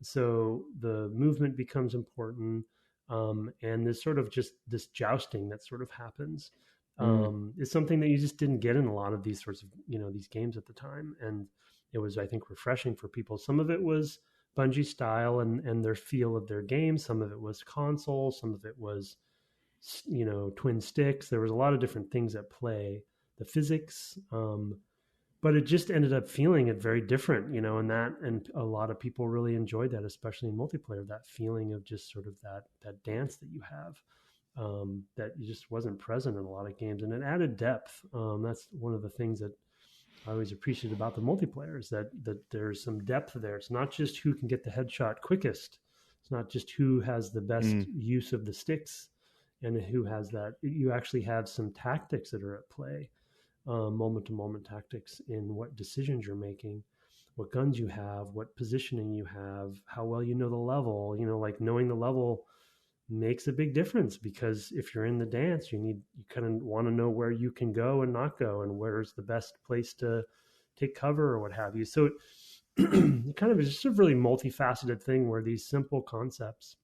So the movement becomes important, and there's sort of just this jousting that sort of happens. Is something that you just didn't get in a lot of these sorts of these games at the time, and it was, I think, refreshing for people. Some of it was Bungie style and their feel of their game. Some of it was console. Some of it was twin sticks. There was a lot of different things at play. The physics. but it just ended up feeling it very different, and a lot of people really enjoyed that, especially in multiplayer, that feeling of just sort of that dance that you have, that just wasn't present in a lot of games, and it added depth. That's one of the things that I always appreciate about the multiplayer, is that there's some depth there. It's not just who can get the headshot quickest. It's not just who has the best use of the sticks and who has that. You actually have some tactics that are at play, moment to moment tactics in what decisions you're making, what guns you have, what positioning you have, how well you know the level. Like knowing the level makes a big difference, because if you're in the dance, you kind of want to know where you can go and not go, and where's the best place to take cover or what have you. So it kind of is just a really multifaceted thing, where these simple concepts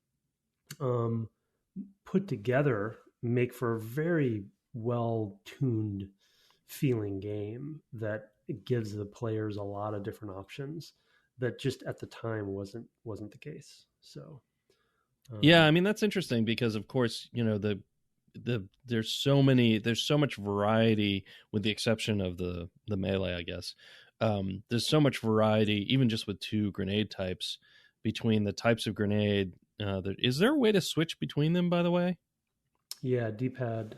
put together make for a very well tuned feeling game that gives the players a lot of different options that just at the time wasn't the case. So yeah, I mean, that's interesting, because of course, there's so much variety, with the exception of the melee, I guess. There's so much variety, even just with 2 grenade types, between the types of grenade. Is there a way to switch between them, by the way? Yeah, D-pad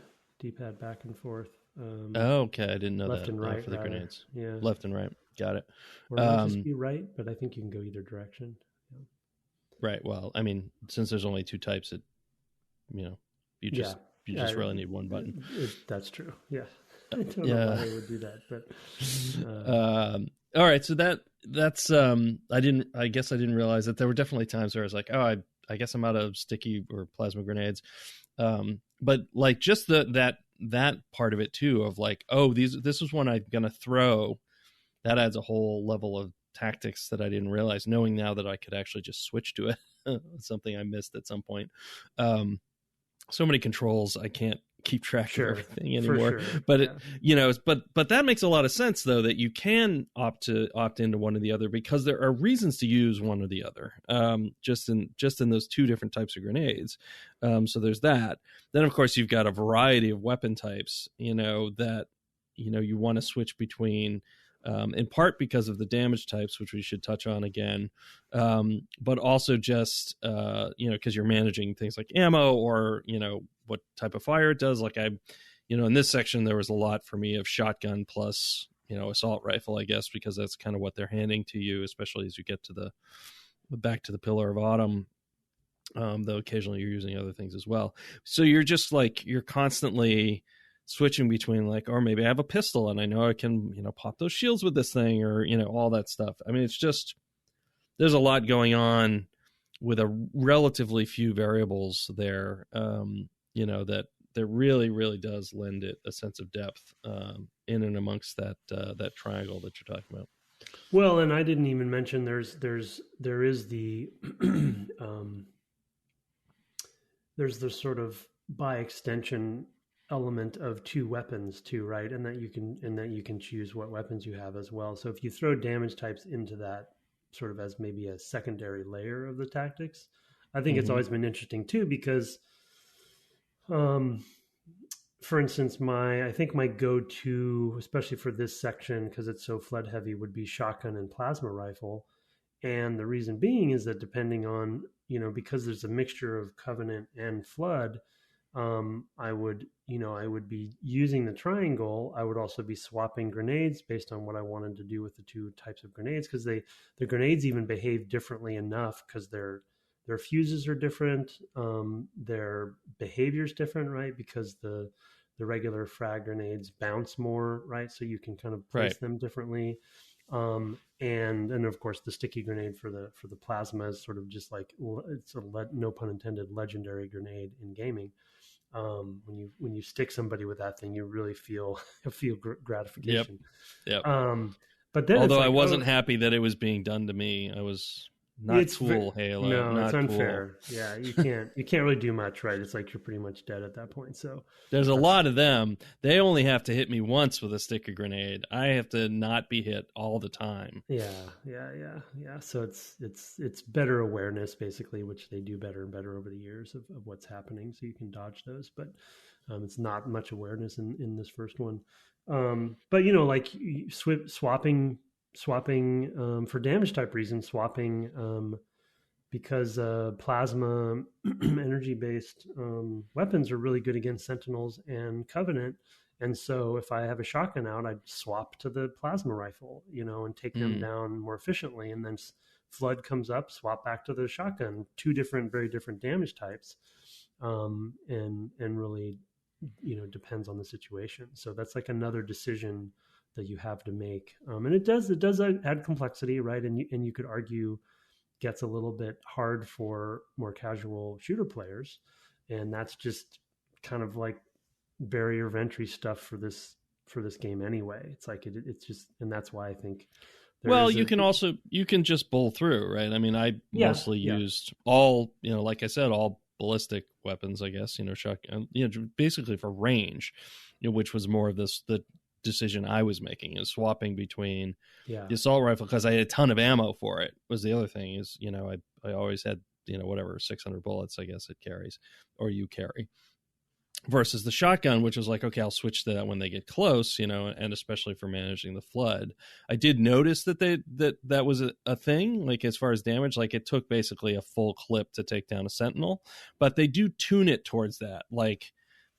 back and forth. Okay, I didn't know left that. And right for the rather. grenades. Yeah, left and right. Got it. Or it might just be right, but I think you can go either direction. Yeah. Right. Well, I mean, since there's only 2 types, you just really need one button. That's true. Yeah. I don't know why they would do that, but all right. So that's I guess I didn't realize that there were definitely times where I was like, oh, I guess I'm out of sticky or plasma grenades. But like just that part of it too, of like, oh, this is one I'm gonna throw. That adds a whole level of tactics that I didn't realize, knowing now that I could actually just switch to it. Something I missed at some point. So many controls, I can't keep track of everything anymore. Sure. But but that makes a lot of sense, though, that you can opt into one or the other, because there are reasons to use one or the other. Just in those 2 different types of grenades. So there's that. Then of course you've got a variety of weapon types, that you want to switch between. In part because of the damage types, which we should touch on again, but also just because you're managing things like ammo, or what type of fire it does. Like in this section there was a lot for me of shotgun plus assault rifle, I guess, because that's kind of what they're handing to you, especially as you get to back to the Pillar of Autumn. Though occasionally you're using other things as well. So you're just like, you're constantly switching between like, or maybe I have a pistol and I know I can, pop those shields with this thing, or, all that stuff. I mean, it's just, there's a lot going on with a relatively few variables there, that really, really does lend it a sense of depth in and amongst that triangle that you're talking about. Well, and I didn't even mention there is the there's the sort of by extension element of 2 weapons too, right? And that you can choose what weapons you have as well. So if you throw damage types into that sort of as maybe a secondary layer of the tactics, I think it's always been interesting too, because for instance, I think my go-to, especially for this section, because it's so flood heavy, would be shotgun and plasma rifle. And the reason being is that depending on, because there's a mixture of Covenant and flood, I would be using the triangle. I would also be swapping grenades based on what I wanted to do with the 2 types of grenades, because the grenades even behave differently enough, because their fuses are different, their behavior's different, right? Because the regular frag grenades bounce more, right? So you can kind of place them differently. And of course the sticky grenade for the plasma is sort of just like, it's no pun intended, legendary grenade in gaming. When you stick somebody with that thing, you really feel gratification. Yep. But then, although I wasn't happy that it was being done to me, I was not cool, Halo. No, not it's unfair. Cool. Yeah, you can't really do much, right? It's like you're pretty much dead at that point. So there's a lot of them. They only have to hit me once with a stick of grenade. I have to not be hit all the time. Yeah. So it's better awareness basically, which they do better and better over the years of what's happening, so you can dodge those. But it's not much awareness in this first one. But like swapping for damage type reasons, swapping because plasma energy based weapons are really good against Sentinels and Covenant. And so if I have a shotgun out, I'd swap to the plasma rifle, and take them down more efficiently. And then Flood comes up, swap back to the shotgun. Two very different damage types, and really, depends on the situation. So that's like another decision that you have to make, and it does add complexity, right? And you could argue gets a little bit hard for more casual shooter players, and that's just kind of like barrier of entry stuff for this game anyway. It's like it's just, and that's why I think you can just bowl through, right? I mean, I mostly used all, like I said, all ballistic weapons, I guess, shotgun, basically for range, which was more of the decision I was making, is swapping between the assault rifle, because I had a ton of ammo for it. Was the other thing is, I always had, whatever, 600 bullets, I guess it carries, or you carry, versus the shotgun, which was like, okay, I'll switch to that when they get close, and especially for managing the flood. I did notice that that was a thing, like as far as damage, like it took basically a full clip to take down a Sentinel, but they do tune it towards that, like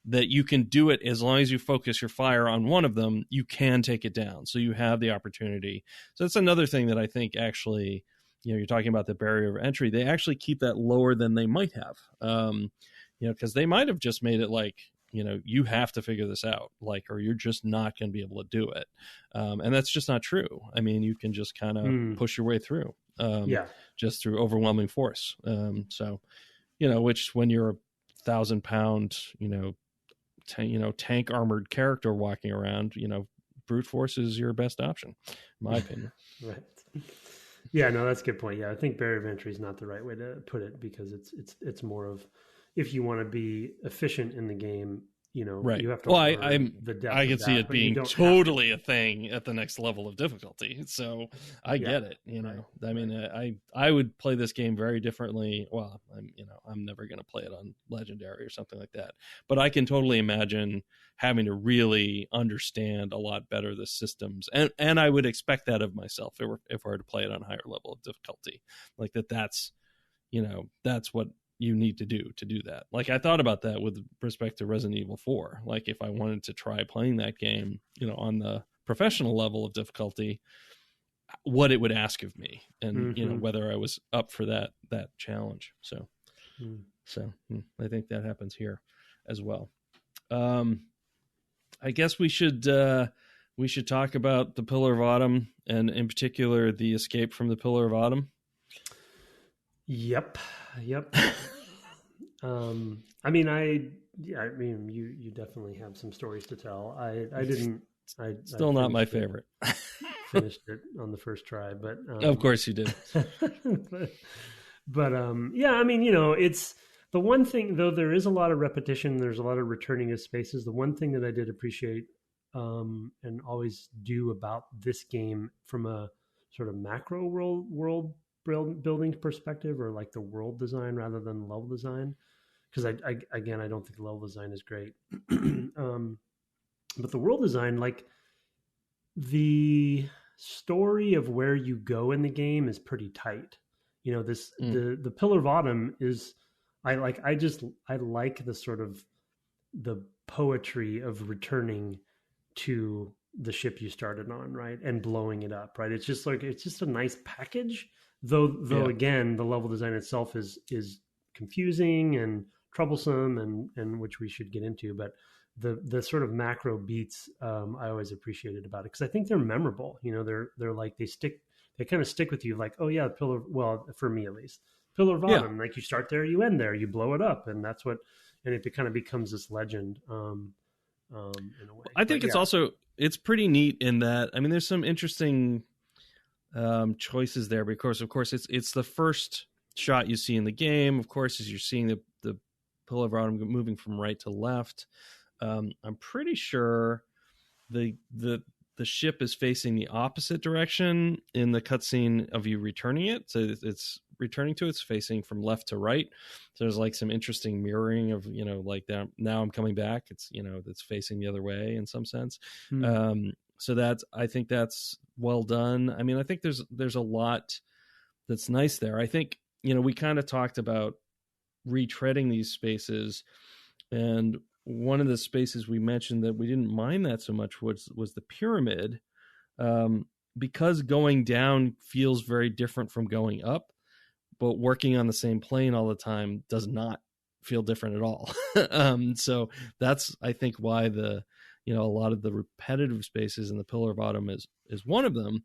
that you can do it as long as you focus your fire on one of them, you can take it down. So you have the opportunity. So that's another thing that I think actually, you're talking about the barrier of entry. They actually keep that lower than they might have. Because they might have just made it like, you have to figure this out, like, or you're just not going to be able to do it. And that's just not true. I mean, you can just kind of push your way through, just through overwhelming force. So, which when you're 1,000-pound, tank armored character walking around, brute force is your best option, in my opinion. Right. Yeah, no, that's a good point. Yeah, I think barrier of entry is not the right way to put it, because it's more of, if you want to be efficient in the game, right. You have to. Well, I can see it being totally a thing at the next level of difficulty. So I get it. I mean, I would play this game very differently. Well, I'm never going to play it on Legendary or something like that. But I can totally imagine having to really understand a lot better the systems, and I would expect that of myself if I were to play it on a higher level of difficulty, like that's what you need to do that. Like I thought about that with respect to Resident Evil 4. Like if I wanted to try playing that game, on the professional level of difficulty, what it would ask of me, and whether I was up for that challenge. So I think that happens here as well. I guess we should talk about the Pillar of Autumn, and in particular the escape from the Pillar of Autumn. Yep. I mean, you definitely have some stories to tell. I didn't. Still not my favorite. Finished it on the first try, but of course you did. but yeah, I mean, it's the one thing, though there is a lot of repetition. There's a lot of returning of spaces. The one thing that I did appreciate and always do about this game from a sort of macro world building perspective, or like the world design rather than the level design, because I don't think the level design is great. But the world design, like the story of where you go in the game is pretty tight. The Pillar of Autumn is, I like the sort of the poetry of returning to the ship you started on, right, and blowing it up, right? It's just a nice package. Though again, the level design itself is confusing and troublesome, and which we should get into. But the sort of macro beats I always appreciated about it, because I think they're memorable. They're like they kind of stick with you. Like, oh yeah, Pillar. Well, for me at least, Pillar of Autumn. Like you start there, you end there, you blow it up, and that's what. And it kind of becomes this legend in a way. I think it's pretty neat in that. I mean, there's some interesting choices there, because of course it's the first shot you see in the game, of course, as you're seeing the pillar of autumn moving from right to left. I'm pretty sure the ship is facing the opposite direction in the cutscene of you returning it. So it's returning to it's facing from left to right. So there's like some interesting mirroring of, like that. Now I'm coming back. It's, it's facing the other way in some sense. So I think that's well done. I mean, I think there's a lot that's nice there. I think, we kind of talked about retreading these spaces, and one of the spaces we mentioned that we didn't mind that so much was the pyramid, because going down feels very different from going up, but working on the same plane all the time does not feel different at all. So that's, I think, why a lot of the repetitive spaces in the Pillar of Autumn is one of them,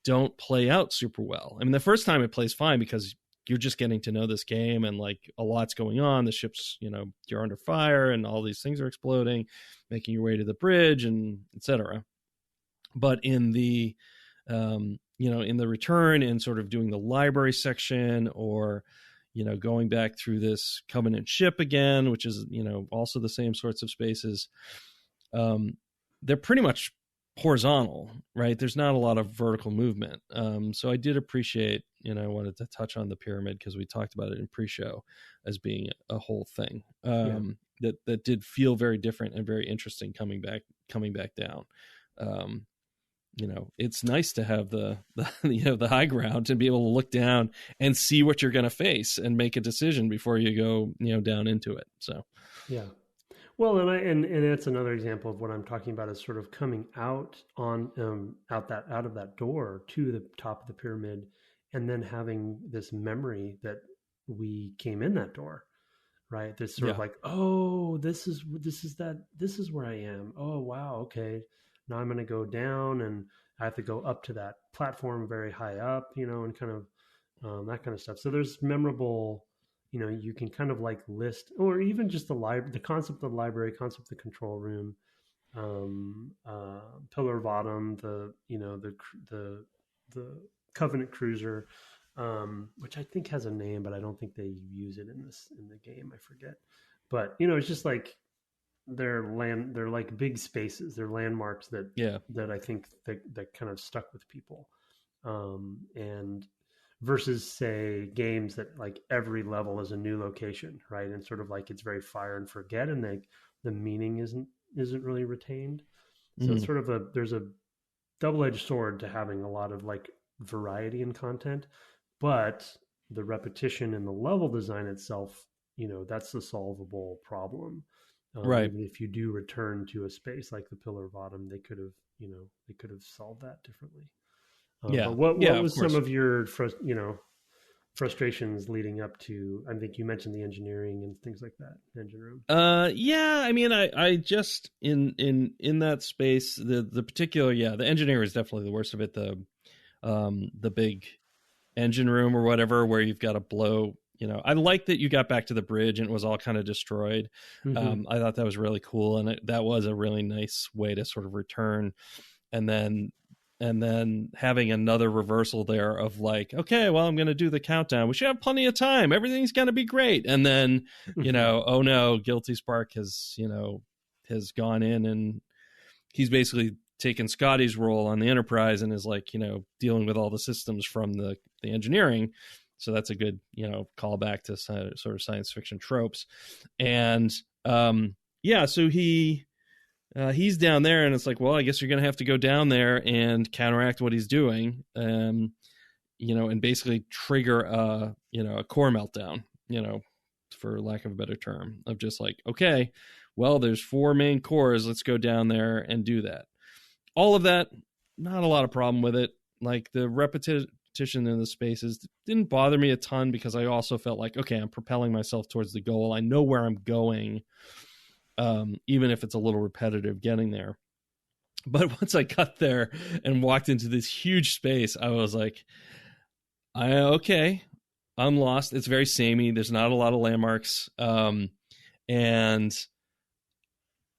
don't play out super well. I mean, the first time it plays fine because you're just getting to know this game, and like a lot's going on. The ship's, you're under fire and all these things are exploding, making your way to the bridge and etc. But in the, in the return and sort of doing the library section, or, going back through this Covenant ship again, which is, also the same sorts of spaces, they're pretty much horizontal, right? There's not a lot of vertical movement. So I did appreciate, I wanted to touch on the pyramid because we talked about it in pre-show as being a whole thing, that did feel very different and very interesting coming back down. It's nice to have the the high ground and be able to look down and see what you're going to face and make a decision before you go, down into it. So, yeah. Well, and that's another example of what I'm talking about, is sort of coming out out of that door to the top of the pyramid, and then having this memory that we came in that door, right? This sort of like, oh, this is where I am. Oh, wow, okay. Now I'm going to go down, and I have to go up to that platform very high up, and kind of that kind of stuff. So there's memorable. You can kind of like list, or even just the concept of the library, concept of the control room, Pillar of Autumn, the Covenant cruiser, which I think has a name, but I don't think they use it in the game. I forget. But it's just like they're like big spaces. They're landmarks that I think that kind of stuck with people, and versus, say, games that like every level is a new location, right? And sort of like it's very fire and forget, and the meaning isn't really retained. So it's sort of there's a double-edged sword to having a lot of like variety in content, but the repetition in the level design itself, that's the solvable problem. Right. Even if you do return to a space like the Pillar of Autumn, they could have solved that differently. But what was some of your frustrations leading up to? I think you mentioned the engineering and things like that, engine room. I mean, I just in that space, the particular, the engineer is definitely the worst of it. The big engine room or whatever, where you've got to blow. I like that you got back to the bridge and it was all kind of destroyed. I thought that was really cool, and that was a really nice way to sort of return, and then having another reversal there of like, okay, well, I'm going to do the countdown. We should have plenty of time. Everything's going to be great. And then, oh no, Guilty Spark has gone in, and he's basically taken Scotty's role on the Enterprise and is like, dealing with all the systems from the engineering. So that's a good, callback to sort of science fiction tropes. And so he's down there, and it's like, well, I guess you're going to have to go down there and counteract what he's doing, and basically trigger a core meltdown, for lack of a better term, of just like, okay, well, there's 4 main cores. Let's go down there and do that. All of that, not a lot of problem with it. Like the repetition in the spaces didn't bother me a ton, because I also felt like, okay, I'm propelling myself towards the goal. I know where I'm going. Even if it's a little repetitive getting there. But once I got there and walked into this huge space, I was like, okay, I'm lost. It's very samey. There's not a lot of landmarks. And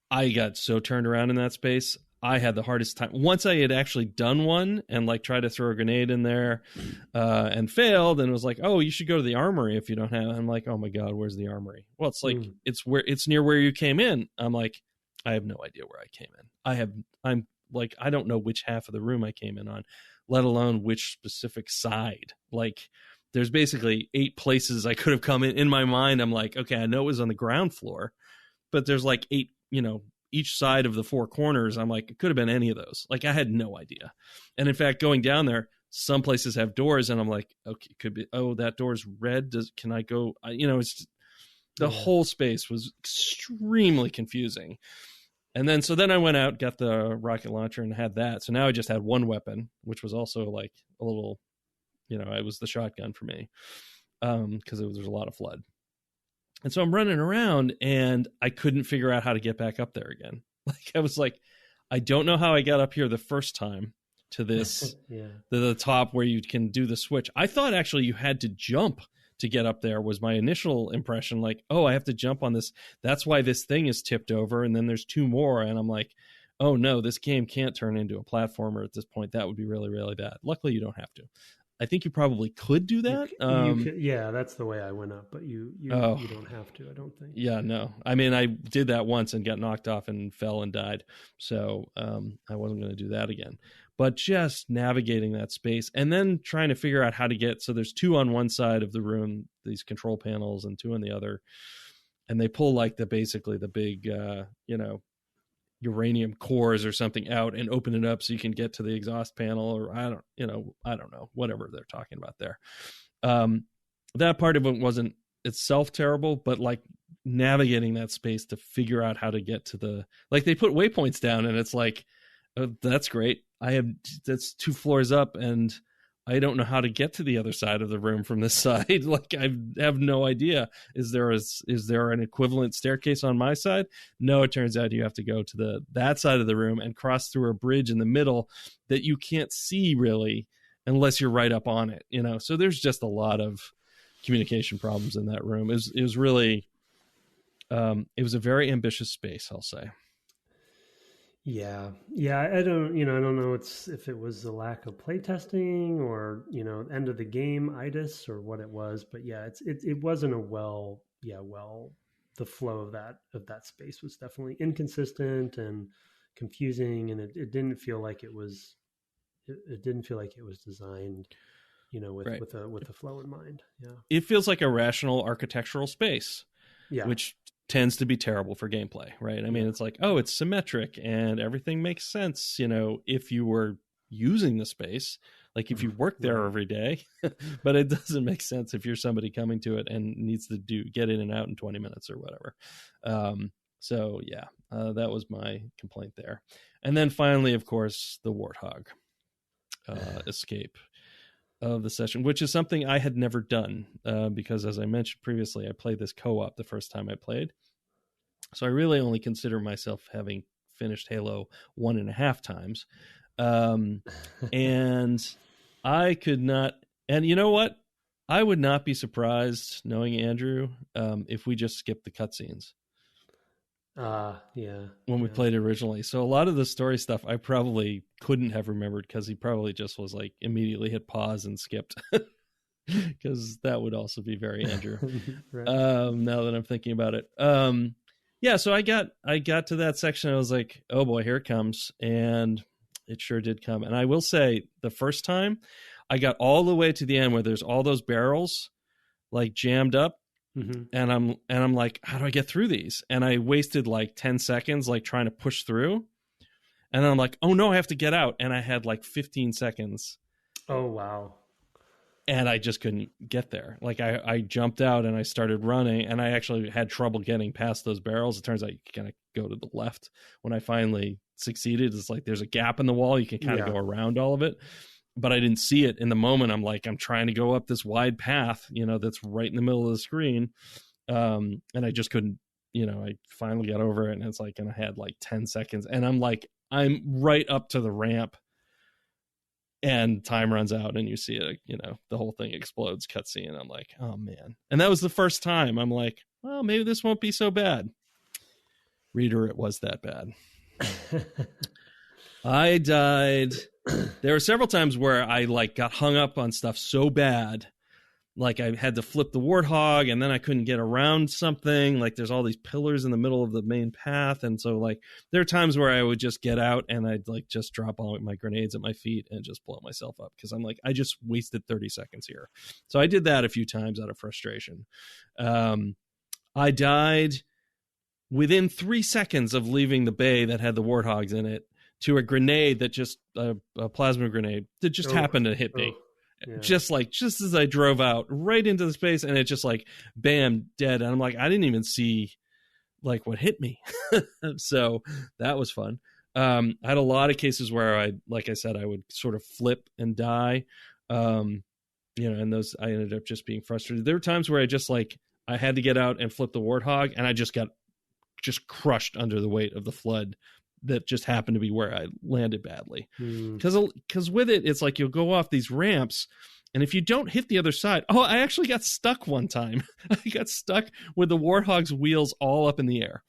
I got so turned around in that space. I had the hardest time. Once I had actually done one and like tried to throw a grenade in there and failed, and it was like, oh, you should go to the armory if you don't have. I'm like, oh my God, where's the armory? Well, it's like it's near where you came in. I'm like, I have no idea where I came in. I'm like, I don't know which half of the room I came in on, let alone which specific side. Like, there's basically 8 places I could have come in my mind. I'm like, okay, I know it was on the ground floor, but there's like 8, each side of the 4 corners. I'm like, it could have been any of those. Like, I had no idea. And in fact, going down there, some places have doors, and I'm like, okay, it could be, oh, that door's red. Can I go? It's the whole space was extremely confusing. And then, so then I went out, got the rocket launcher, and had that. So now I just had one weapon, which was also like a little, it was the shotgun for me, because there's a lot of flood. And so I'm running around, and I couldn't figure out how to get back up there again. Like, I was like, I don't know how I got up here the first time to this, to the top where you can do the switch. I thought actually you had to jump to get up there, was my initial impression. Like, oh, I have to jump on this. That's why this thing is tipped over. And then there's 2 more. And I'm like, oh no, this game can't turn into a platformer at this point. That would be really, really bad. Luckily, you don't have to. I think you probably could do that. You could, yeah, that's the way I went up, but you don't have to, I don't think. Yeah, no. I mean, I did that once and got knocked off and fell and died. So I wasn't going to do that again. But just navigating that space and then trying to figure out how to get, so there's 2 on one side of the room, these control panels, and 2 on the other. And they pull like basically the big, uranium cores or something out and open it up so you can get to the exhaust panel, or I don't know, whatever they're talking about there. That part of it wasn't itself terrible, but like navigating that space to figure out how to get to like they put waypoints down, and it's like, oh, that's great. That's 2 floors up, and I don't know how to get to the other side of the room from this side. Like, I have no idea. Is there an equivalent staircase on my side? No, it turns out you have to go to that side of the room and cross through a bridge in the middle that you can't see really unless you're right up on it. So there's just a lot of communication problems in that room. It was really, it was a very ambitious space, I'll say. Yeah. I don't know if it was the lack of playtesting or, end of the game itis or what it was, but yeah, it wasn't the flow of that space was definitely inconsistent and confusing, and it didn't feel like it was designed, with a flow in mind. Yeah. It feels like a rational architectural space. Yeah. Which tends to be terrible for gameplay, right? I mean, it's like, oh, it's symmetric and everything makes sense, if you were using the space, like if you work there every day, but it doesn't make sense if you're somebody coming to it and needs to get in and out in 20 minutes or whatever. So yeah, that was my complaint there. And then finally, of course, the warthog escape of the session, which is something I had never done because, as I mentioned previously, I played this co-op the first time I played. So I really only consider myself having finished Halo 1.5 times. And I could not, and you know what? I would not be surprised, knowing Andrew, if we just skipped the cutscenes. When we played it originally. So a lot of the story stuff I probably couldn't have remembered because he probably just was like immediately hit pause and skipped. Because that would also be very Andrew. Right. Now that I'm thinking about it. So I got to that section. I was like, oh boy, here it comes. And it sure did come. And I will say the first time I got all the way to the end where there's all those barrels like jammed up. Mm-hmm. And I'm like, how do I get through these? And I wasted like 10 seconds like trying to push through. And I'm like, oh no, I have to get out. And I had like 15 seconds. Oh wow. And I just couldn't get there. Like I jumped out and I started running, and I actually had trouble getting past those barrels. It turns out you can kind of go to the left. When I finally succeeded, it's like there's a gap in the wall. You can kind of go around all of it. But I didn't see it in the moment. I'm trying to go up this wide path, that's right in the middle of the screen. And I just couldn't, I finally got over it, and it's like, and I had like 10 seconds, and I'm right up to the ramp, and time runs out, and you see it, the whole thing explodes, cutscene. I'm like, oh man. And that was the first time. I'm like, well, maybe this won't be so bad. Reader, it was that bad. I died. There were several times where I like got hung up on stuff so bad, like I had to flip the warthog, and then I couldn't get around something. Like there's all these pillars in the middle of the main path, and so like there are times where I would just get out and I'd like just drop all my grenades at my feet and just blow myself up because I'm like, I just wasted 30 seconds here. So I did that a few times out of frustration. I died within 3 seconds of leaving the bay that had the warthogs in it to a grenade that just a plasma grenade that just happened to hit me. Yeah. Just as I drove out right into the space, and it just like bam, dead. And I'm like, I didn't even see like what hit me. So that was fun. I had a lot of cases where like I said, I would sort of flip and die. And those I ended up just being frustrated. There were times where I had to get out and flip the warthog, and I just got crushed under the weight of the flood that just happened to be where I landed badly. Because with it, it's like you'll go off these ramps, and if you don't hit the other side, I actually got stuck one time. I got stuck with the warthog's wheels all up in the air.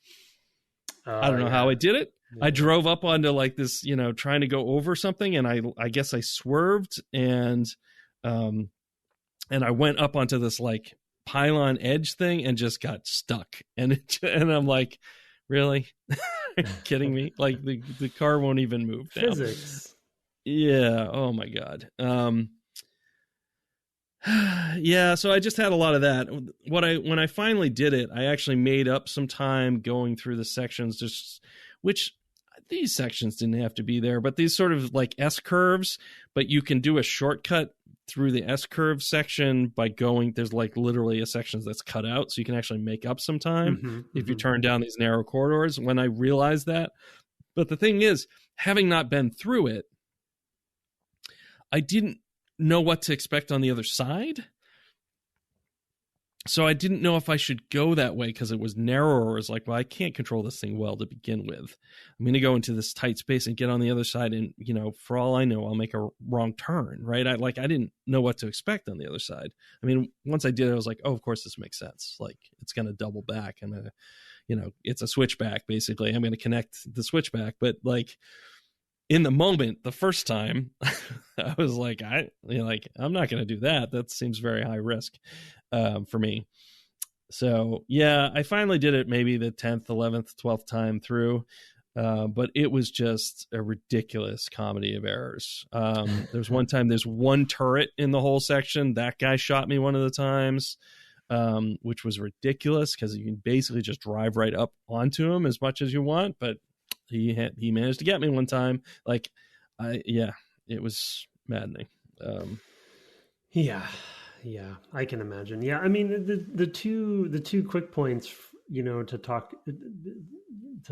I don't know how I did it. Yeah. I drove up onto like this, trying to go over something, and I guess I swerved, and I went up onto this like pylon edge thing and just got stuck. And I'm like, really? Are you kidding me? Like the car won't even move now. Physics. Yeah. Oh my God. Yeah. So I just had a lot of that. When I finally did it, I actually made up some time going through the sections, which these sections didn't have to be there, but these sort of like S curves, but you can do a shortcut through the S curve section by there's like literally a section that's cut out, so you can actually make up some time if you turn down these narrow corridors. When I realized that, but the thing is, having not been through it, I didn't know what to expect on the other side. So I didn't know if I should go that way because it was narrower. It was like, well, I can't control this thing well to begin with. I'm going to go into this tight space and get on the other side, and for all I know, I'll make a wrong turn, right? I didn't know what to expect on the other side. I mean, once I did it, I was like, oh, of course this makes sense. Like it's going to double back, and it's a switchback basically. I'm going to connect the switchback, but like in the moment, the first time, I was like, I'm not going to do that. That seems very high risk for me. So yeah, I finally did it maybe the 10th, 11th, 12th time through. But it was just a ridiculous comedy of errors. There's one time, there's one turret in the whole section. That guy shot me one of the times, which was ridiculous because you can basically just drive right up onto him as much as you want. But he managed to get me one time. It was maddening. Yeah, I can imagine. Yeah, I mean the two quick points, to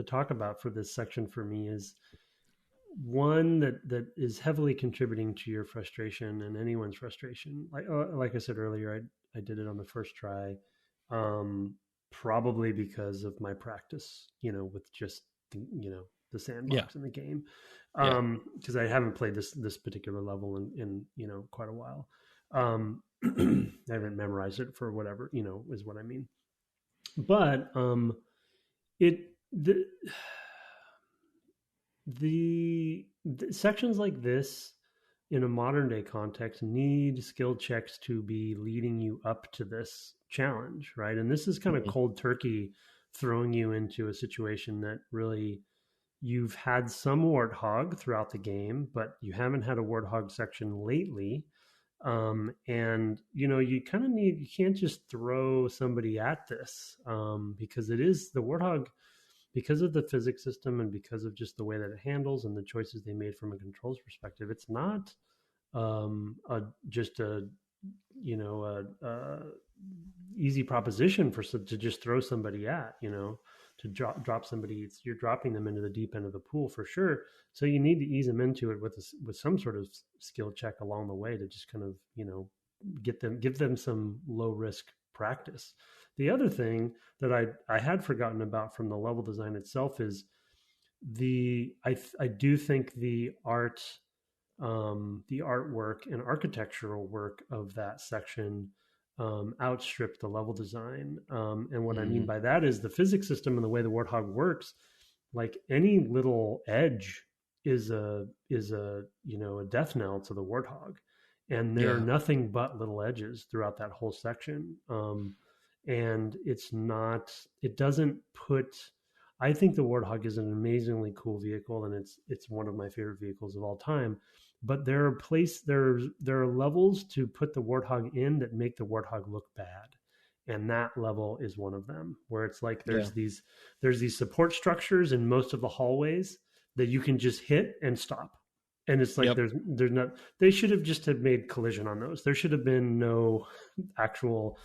talk about for this section for me is one that is heavily contributing to your frustration and anyone's frustration. Like I said earlier, I did it on the first try, probably because of my practice, with just the sandbox in the game, because I haven't played this particular level in quite a while. I haven't memorized it for whatever, is what I mean. But the sections like this in a modern day context need skill checks to be leading you up to this challenge, right? And this is kind of cold turkey throwing you into a situation that really you've had some warthog throughout the game, but you haven't had a warthog section lately. And you kind of you can't just throw somebody at this, because it is the warthog, because of the physics system and because of just the way that it handles and the choices they made from a controls perspective. It's not just a easy proposition to just throw somebody at, to drop somebody. You're dropping them into the deep end of the pool for sure. So you need to ease them into it with some sort of skill check along the way to just kind of, give them some low risk practice. The other thing that I had forgotten about from the level design itself is I do think the artwork and architectural work of that section outstrip the level design. And what I mean by that is the physics system and the way the warthog works, like any little edge a death knell to the warthog, and there are Yeah. nothing but little edges throughout that whole section. And it doesn't put. I think the warthog is an amazingly cool vehicle, and it's one of my favorite vehicles of all time. But there are levels to put the warthog in that make the warthog look bad, and that level is one of them, where it's like Yeah. there's these support structures in most of the hallways that you can just hit and stop, and it's like Yep. there's not. They should have just have made collision on those. There should have been no actual,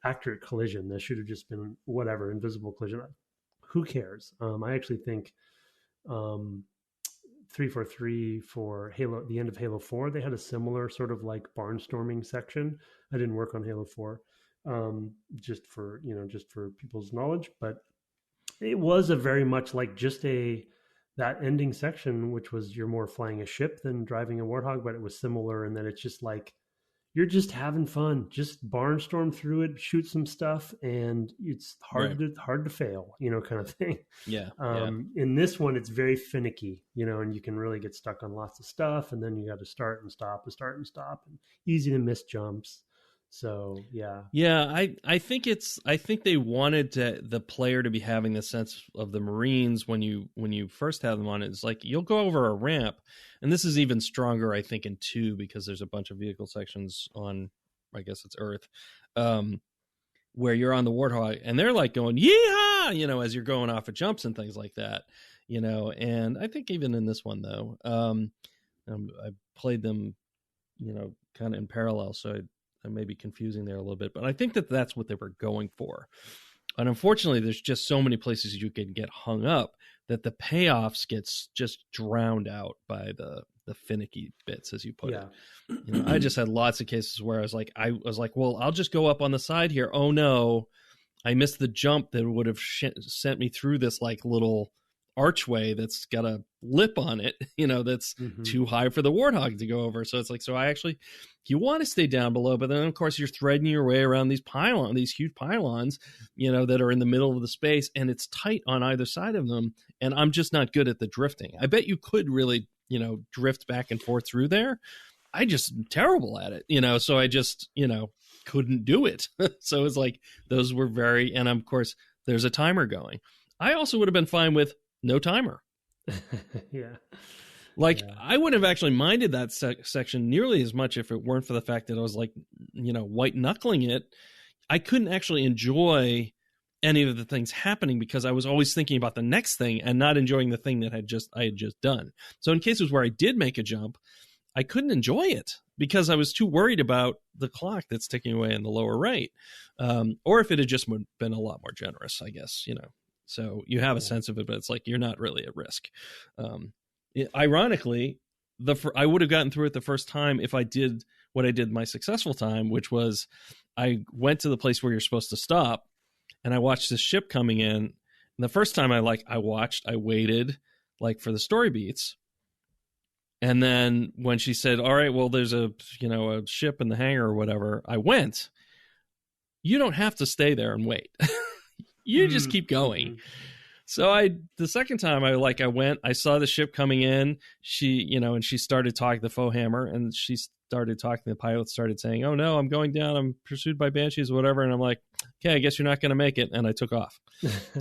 accurate collision. There should have just been whatever invisible collision. Who cares? I actually think 343 for Halo, the end of Halo 4, they had a similar sort of like barnstorming section. I didn't work on Halo 4, just for people's knowledge, but it was a very much like just that ending section, which was you're more flying a ship than driving a warthog, but it was similar in that it's just like you're just having fun, just barnstorm through it, shoot some stuff, and it's hard to fail, kind of thing. Yeah. In this one, it's very finicky, and you can really get stuck on lots of stuff, and then you got to start and stop, and easy to miss jumps. So yeah. I think they wanted the player to be having the sense of the Marines when you first have them on. It's like you'll go over a ramp, and this is even stronger, I think, in 2 because there's a bunch of vehicle sections on, I guess it's Earth, where you're on the Warthog, and they're like going yeehaw, as you're going off of jumps and things like that, And I think even in this one though, I played them, kind of in parallel, so I may be confusing there a little bit, but I think that's what they were going for. And unfortunately, there's just so many places you can get hung up that the payoffs gets just drowned out by the finicky bits, as you put it. I just had lots of cases where I was like, well, I'll just go up on the side here. Oh no, I missed the jump that would have sent me through this like little archway that's got a lip on it, that's too high for the warthog to go over. So it's like, you want to stay down below, but then of course you're threading your way around these huge pylons, that are in the middle of the space, and it's tight on either side of them. And I'm just not good at the drifting. I bet you could really, drift back and forth through there. I just am terrible at it, so I just, couldn't do it. So it's like, those were and of course there's a timer going. I also would have been fine with no timer. Yeah. I wouldn't have actually minded that section nearly as much if it weren't for the fact that I was like, white knuckling it. I couldn't actually enjoy any of the things happening because I was always thinking about the next thing and not enjoying the thing that I had just done. So in cases where I did make a jump, I couldn't enjoy it because I was too worried about the clock that's ticking away in the lower right. Or if it had just been a lot more generous, I guess, So you have a sense of it, but it's like you're not really at risk. Ironically, I would have gotten through it the first time if I did what I did my successful time, which was I went to the place where you're supposed to stop, and I watched this ship coming in. And the first time I waited for the story beats. And then when she said, all right, well, there's a ship in the hangar or whatever, I went. You don't have to stay there and wait. You just keep going. So the second time I went, I saw the ship coming in. She, and she started talking the faux hammer, and she started talking. The pilot started saying, "Oh no, I'm going down. I'm pursued by banshees, or whatever." And I'm like, "Okay, I guess you're not going to make it." And I took off.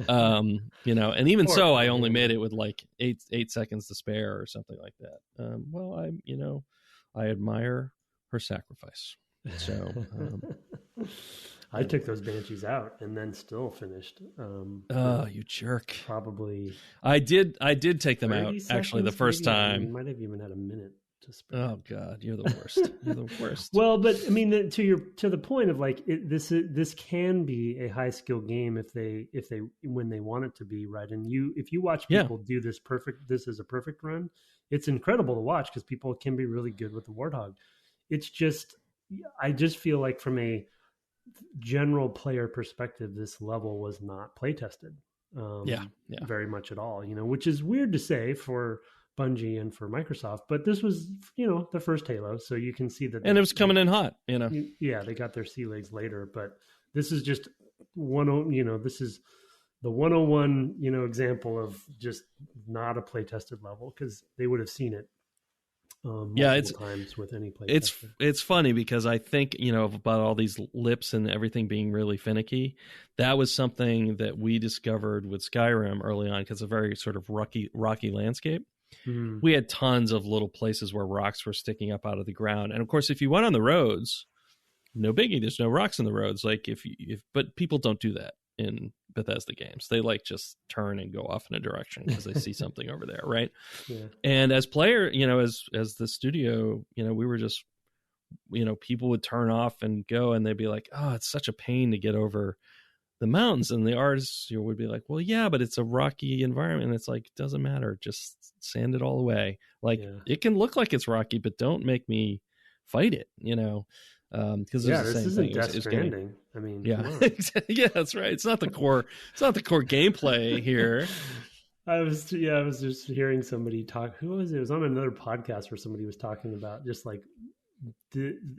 And even so, I only made it with like eight seconds to spare or something like that. Well, I admire her sacrifice. So. I took those banshees out and then still finished. You jerk! Probably. I did take them out actually the first time. You might have even had a minute to spare. Oh God, you're the worst. You're the worst. Well, but I mean, to the point of like this can be a high skill game if they when they want it to be, right. And if you watch people do this is a perfect run, it's incredible to watch because people can be really good with the warthog. It's just I just feel like from a general player perspective, this level was not play tested very much at all, which is weird to say for Bungie and for Microsoft, but this was, the first Halo. So you can see that. And it was coming in hot, Yeah, they got their sea legs later, but this is just this is the 101, example of just not a play tested level, because they would have seen it Yeah, multiple times with any play it's tester. it's funny because I think, about all these lips and everything being really finicky. That was something that we discovered with Skyrim early on, because it's a very sort of rocky landscape. Mm. We had tons of little places where rocks were sticking up out of the ground, and of course, if you went on the roads, no biggie. There's no rocks in the roads. Like but people don't do that in Bethesda games. They like just turn and go off in a direction because they see something over there, right? Yeah. And as player, as the studio, we were just, people would turn off and go, and they'd be like, oh, it's such a pain to get over the mountains, and the artists would be like, well, yeah, but it's a rocky environment, and it's like, it doesn't matter, just sand it all away. Like, it can look like it's rocky, but don't make me fight it, because Yeah, the this same isn't thing. Death Stranding. I mean, Yeah. Yeah, that's right. It's not the core gameplay here. I was just hearing somebody talk. Who was it? It was on another podcast where somebody was talking about just like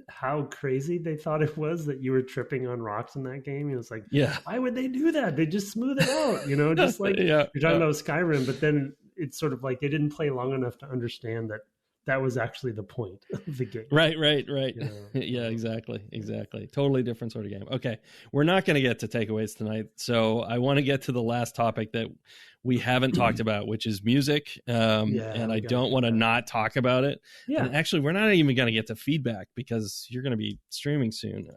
how crazy they thought it was that you were tripping on rocks in that game. It was like, yeah, why would they do that? They just smooth it out, just like yeah, you're talking about Skyrim. But then it's sort of like they didn't play long enough to understand that that was actually the point of the game. Right. Yeah, exactly. Totally different sort of game. Okay, we're not going to get to takeaways tonight, so I want to get to the last topic that we haven't talked about, which is music. And I don't want to not talk about it. Yeah. And actually, we're not even going to get to feedback because you're going to be streaming soon.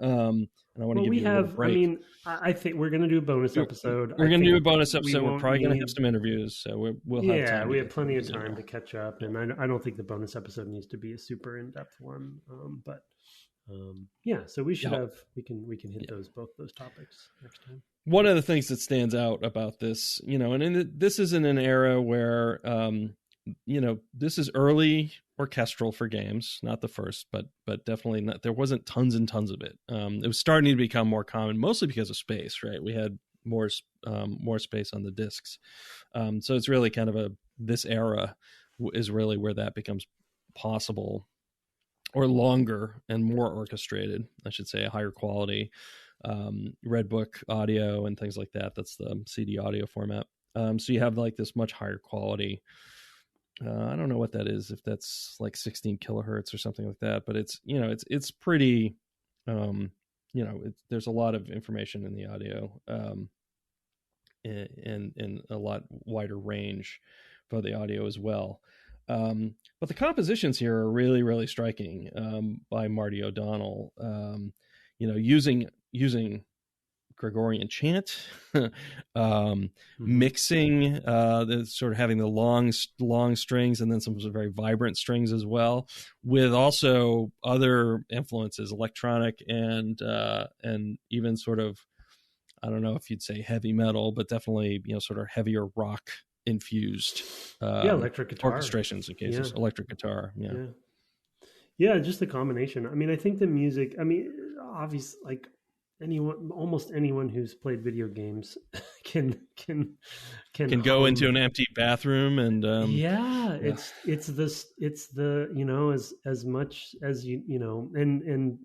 And I want to give you a little break. I mean, I think we're going to do a bonus episode. We're going to do a bonus episode. We're probably going to have some interviews, so we'll have time. We have plenty of time to catch up, and I don't think the bonus episode needs to be a super in-depth one. So we should we can hit both those topics next time. One of the things that stands out about this, this is in an era where, this is early orchestral for games, not the first, but definitely not. There wasn't tons and tons of it. It was starting to become more common, mostly because of space, right? We had more space on the discs. So it's really kind of this era is really where that becomes possible, or longer and more orchestrated, I should say, a higher quality. Red Book audio and things like that. That's the CD audio format. So you have like this much higher quality. I don't know what that is, if that's like 16 kilohertz or something like that, but it's pretty, there's a lot of information in the audio, and a lot wider range for the audio as well. But the compositions here are really, really striking, by Marty O'Donnell, using Gregorian chant, mixing, the sort of having the long strings and then some very vibrant strings as well, with also other influences, electronic and even sort of, I don't know if you'd say heavy metal, but definitely, sort of heavier rock infused, electric guitar orchestrations in cases, electric guitar. Yeah, just the combination. I mean, I think the music, obviously, like almost anyone who's played video games can go into an empty bathroom and it's as much as and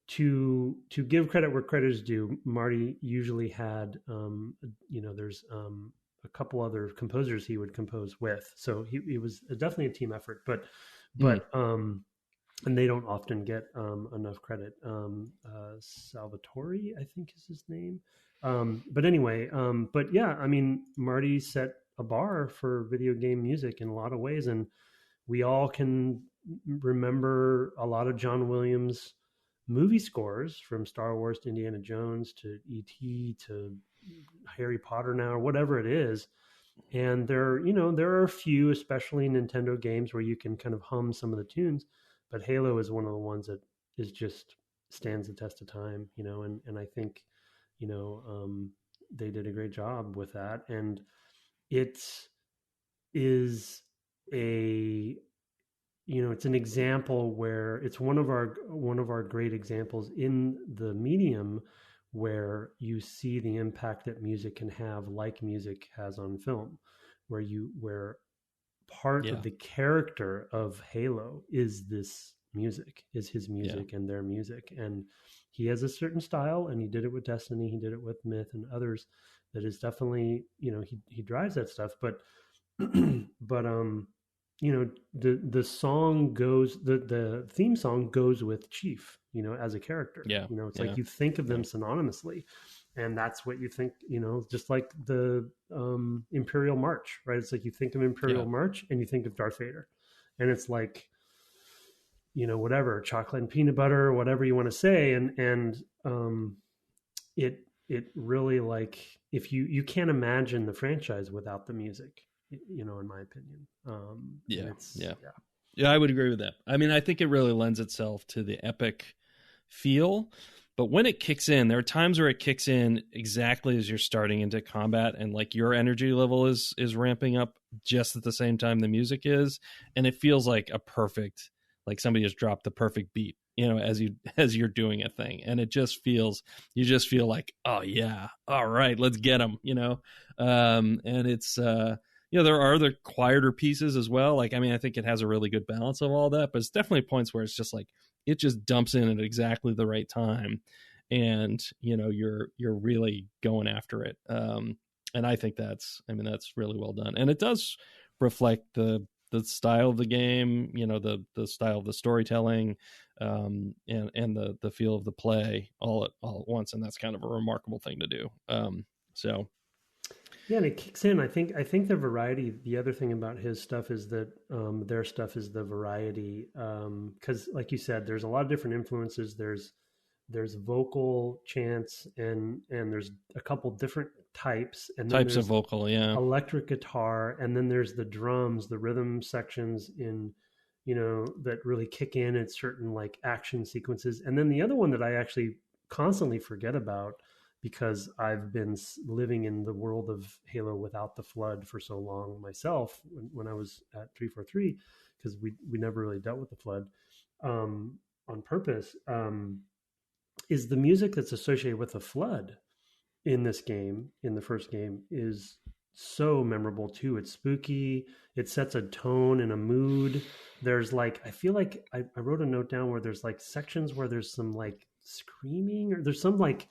to give credit where credit is due, Marty usually had there's a couple other composers he would compose with, so he was definitely a team effort, but and they don't often get enough credit. Salvatore, I think, is his name. But anyway, Marty set a bar for video game music in a lot of ways, and we all can remember a lot of John Williams movie scores, from Star Wars to Indiana Jones to E.T. to Harry Potter now, or whatever it is. And there are a few, especially in Nintendo games, where you can kind of hum some of the tunes. But Halo is one of the ones that is just stands the test of time, and I think, they did a great job with that. And it is it's an example where it's one of our great examples in the medium where you see the impact that music can have, like music has on film, where part of the character of Halo is this music, is his music and their music. And he has a certain style, and he did it with Destiny, he did it with Myth and others, that is definitely, he drives that stuff. But but the song goes, the theme song goes with Chief, as a character. It's like you think of them synonymously, and that's what you think, just like the Imperial March, right? It's like you think of Imperial March and you think of Darth Vader, and it's like, whatever, chocolate and peanut butter, whatever you want to say. And it really, like, if you can't imagine the franchise without the music, in my opinion. Yeah, I would agree with that. I mean, I think it really lends itself to the epic feel, but when it kicks in, there are times where it kicks in exactly as you're starting into combat, and like your energy level is ramping up just at the same time the music is, and it feels like a perfect, like somebody has dropped the perfect beat, as you're doing a thing, and it just feels, you just feel like, oh yeah, all right, let's get them, and it's there are other quieter pieces as well. Like, I mean, I think it has a really good balance of all that, but it's definitely points where it's just like, it just dumps in at exactly the right time, and you're really going after it. And I think that's really well done, and it does reflect the style of the game, the style of the storytelling, and the feel of the play all at once, and that's kind of a remarkable thing to do. So. Yeah, and it kicks in. I think the variety. The other thing about his stuff is that their stuff is the variety. Because, like you said, there's a lot of different influences. There's vocal, chants, and there's a couple different types. And then types of vocal, electric guitar, and then there's the drums, the rhythm sections in, that really kick in at certain like action sequences. And then the other one that I actually constantly forget about, because I've been living in the world of Halo without the Flood for so long myself, when I was at 343, because we never really dealt with the Flood on purpose, is the music that's associated with the Flood in this game, in the first game, is so memorable too. It's spooky. It sets a tone and a mood. There's like, I feel like I wrote a note down where there's like sections where there's some like screaming, or there's some like,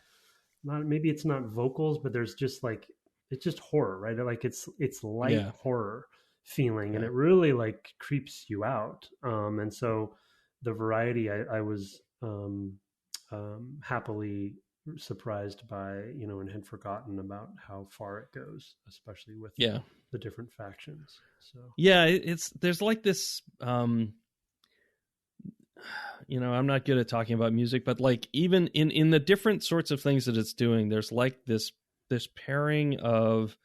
not, maybe it's not vocals, but there's just like, it's just horror, right? Like it's light horror feeling, and it really like creeps you out. And so the variety, I was happily surprised by, and had forgotten about how far it goes, especially with the different factions. So there's like this I'm not good at talking about music, but like even in the different sorts of things that it's doing, there's like this pairing of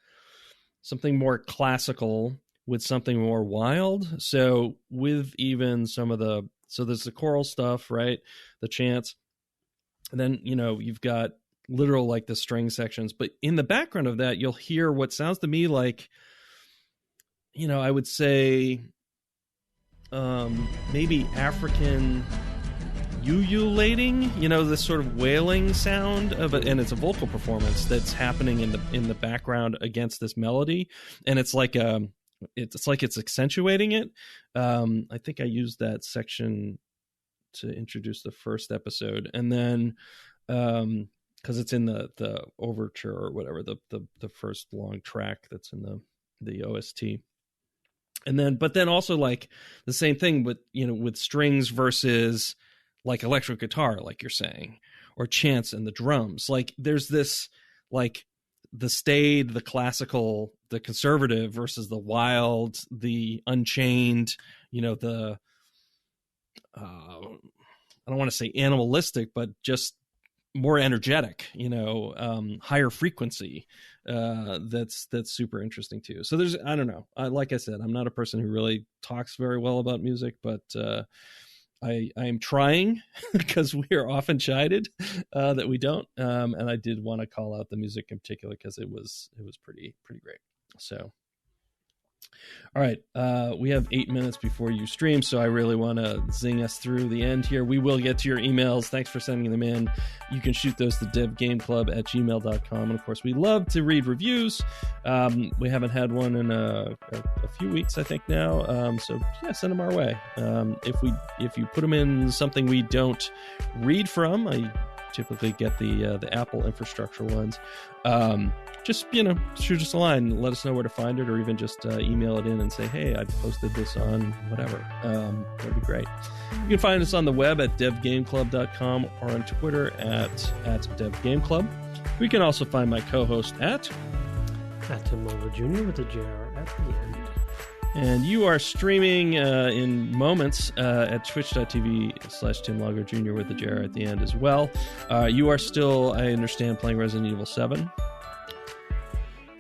something more classical with something more wild. So with even some of there's the choral stuff, right? The chants. And then, you've got literal like the string sections, but in the background of that, you'll hear what sounds to me like, I would say maybe African ululating, this sort of wailing sound of it, and it's a vocal performance that's happening in the background against this melody, and it's like it's accentuating it. I think I used that section to introduce the first episode, and then because it's in the overture or whatever, the first long track that's in the OST. And then, but then also like the same thing with, with strings versus like electric guitar, like you're saying, or chants and the drums. Like there's this, like the staid, the classical, the conservative versus the wild, the unchained, the, I don't want to say animalistic, but just more energetic, higher frequency. That's super interesting too. So there's, I don't know. Like I said, I'm not a person who really talks very well about music, but I am trying because we are often chided that we don't. And I did want to call out the music in particular because it was pretty great. So All right. We have 8 minutes before you stream, so I really want to zing us through the end here. We will get to your emails. Thanks for sending them in. You can shoot those to devgameclub@gmail.com. And of course, we love to read reviews. We haven't had one in a few weeks, I think now. So yeah, send them our way. If you put them in something we don't read from, I typically get the Apple infrastructure ones. Just, shoot us a line, let us know where to find it, or even just email it in and say, hey, I posted this on whatever. That'd be great. You can find us on the web at devgameclub.com or on Twitter at devgameclub. We can also find my co-host at Tim Lover Jr. with a JR at the end. And you are streaming in moments at twitch.tv/Tim Lover Jr. with the JR at the end as well. You are still, I understand, playing Resident Evil 7.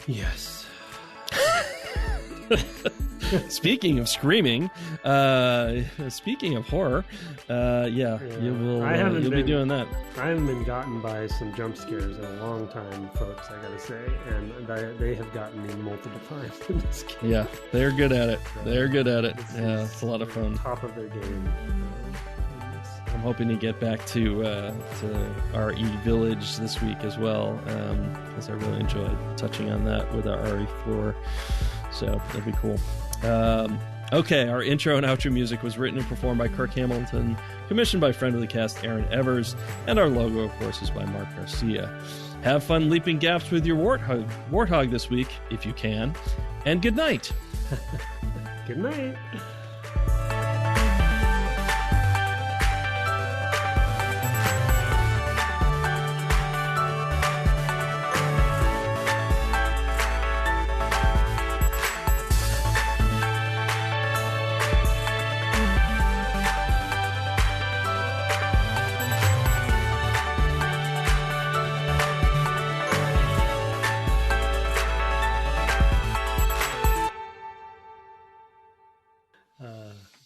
Yes. Speaking of screaming, speaking of horror, you'll be doing that. I haven't been gotten by some jump scares in a long time, folks, I gotta say, and they have gotten me multiple times in this game. Yeah, they're good at it. It's a lot of fun. Top of their game. I'm hoping to get back to RE Village this week as well, because I really enjoyed touching on that with our RE4. So that'd be cool. Okay, our intro and outro music was written and performed by Kirk Hamilton, commissioned by friend of the cast Aaron Evers, and our logo, of course, is by Mark Garcia. Have fun leaping gaps with your warthog this week, if you can, and good night. Good night.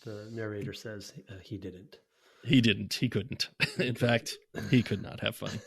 The narrator says he didn't. He didn't. He couldn't. In fact, he could not have fun.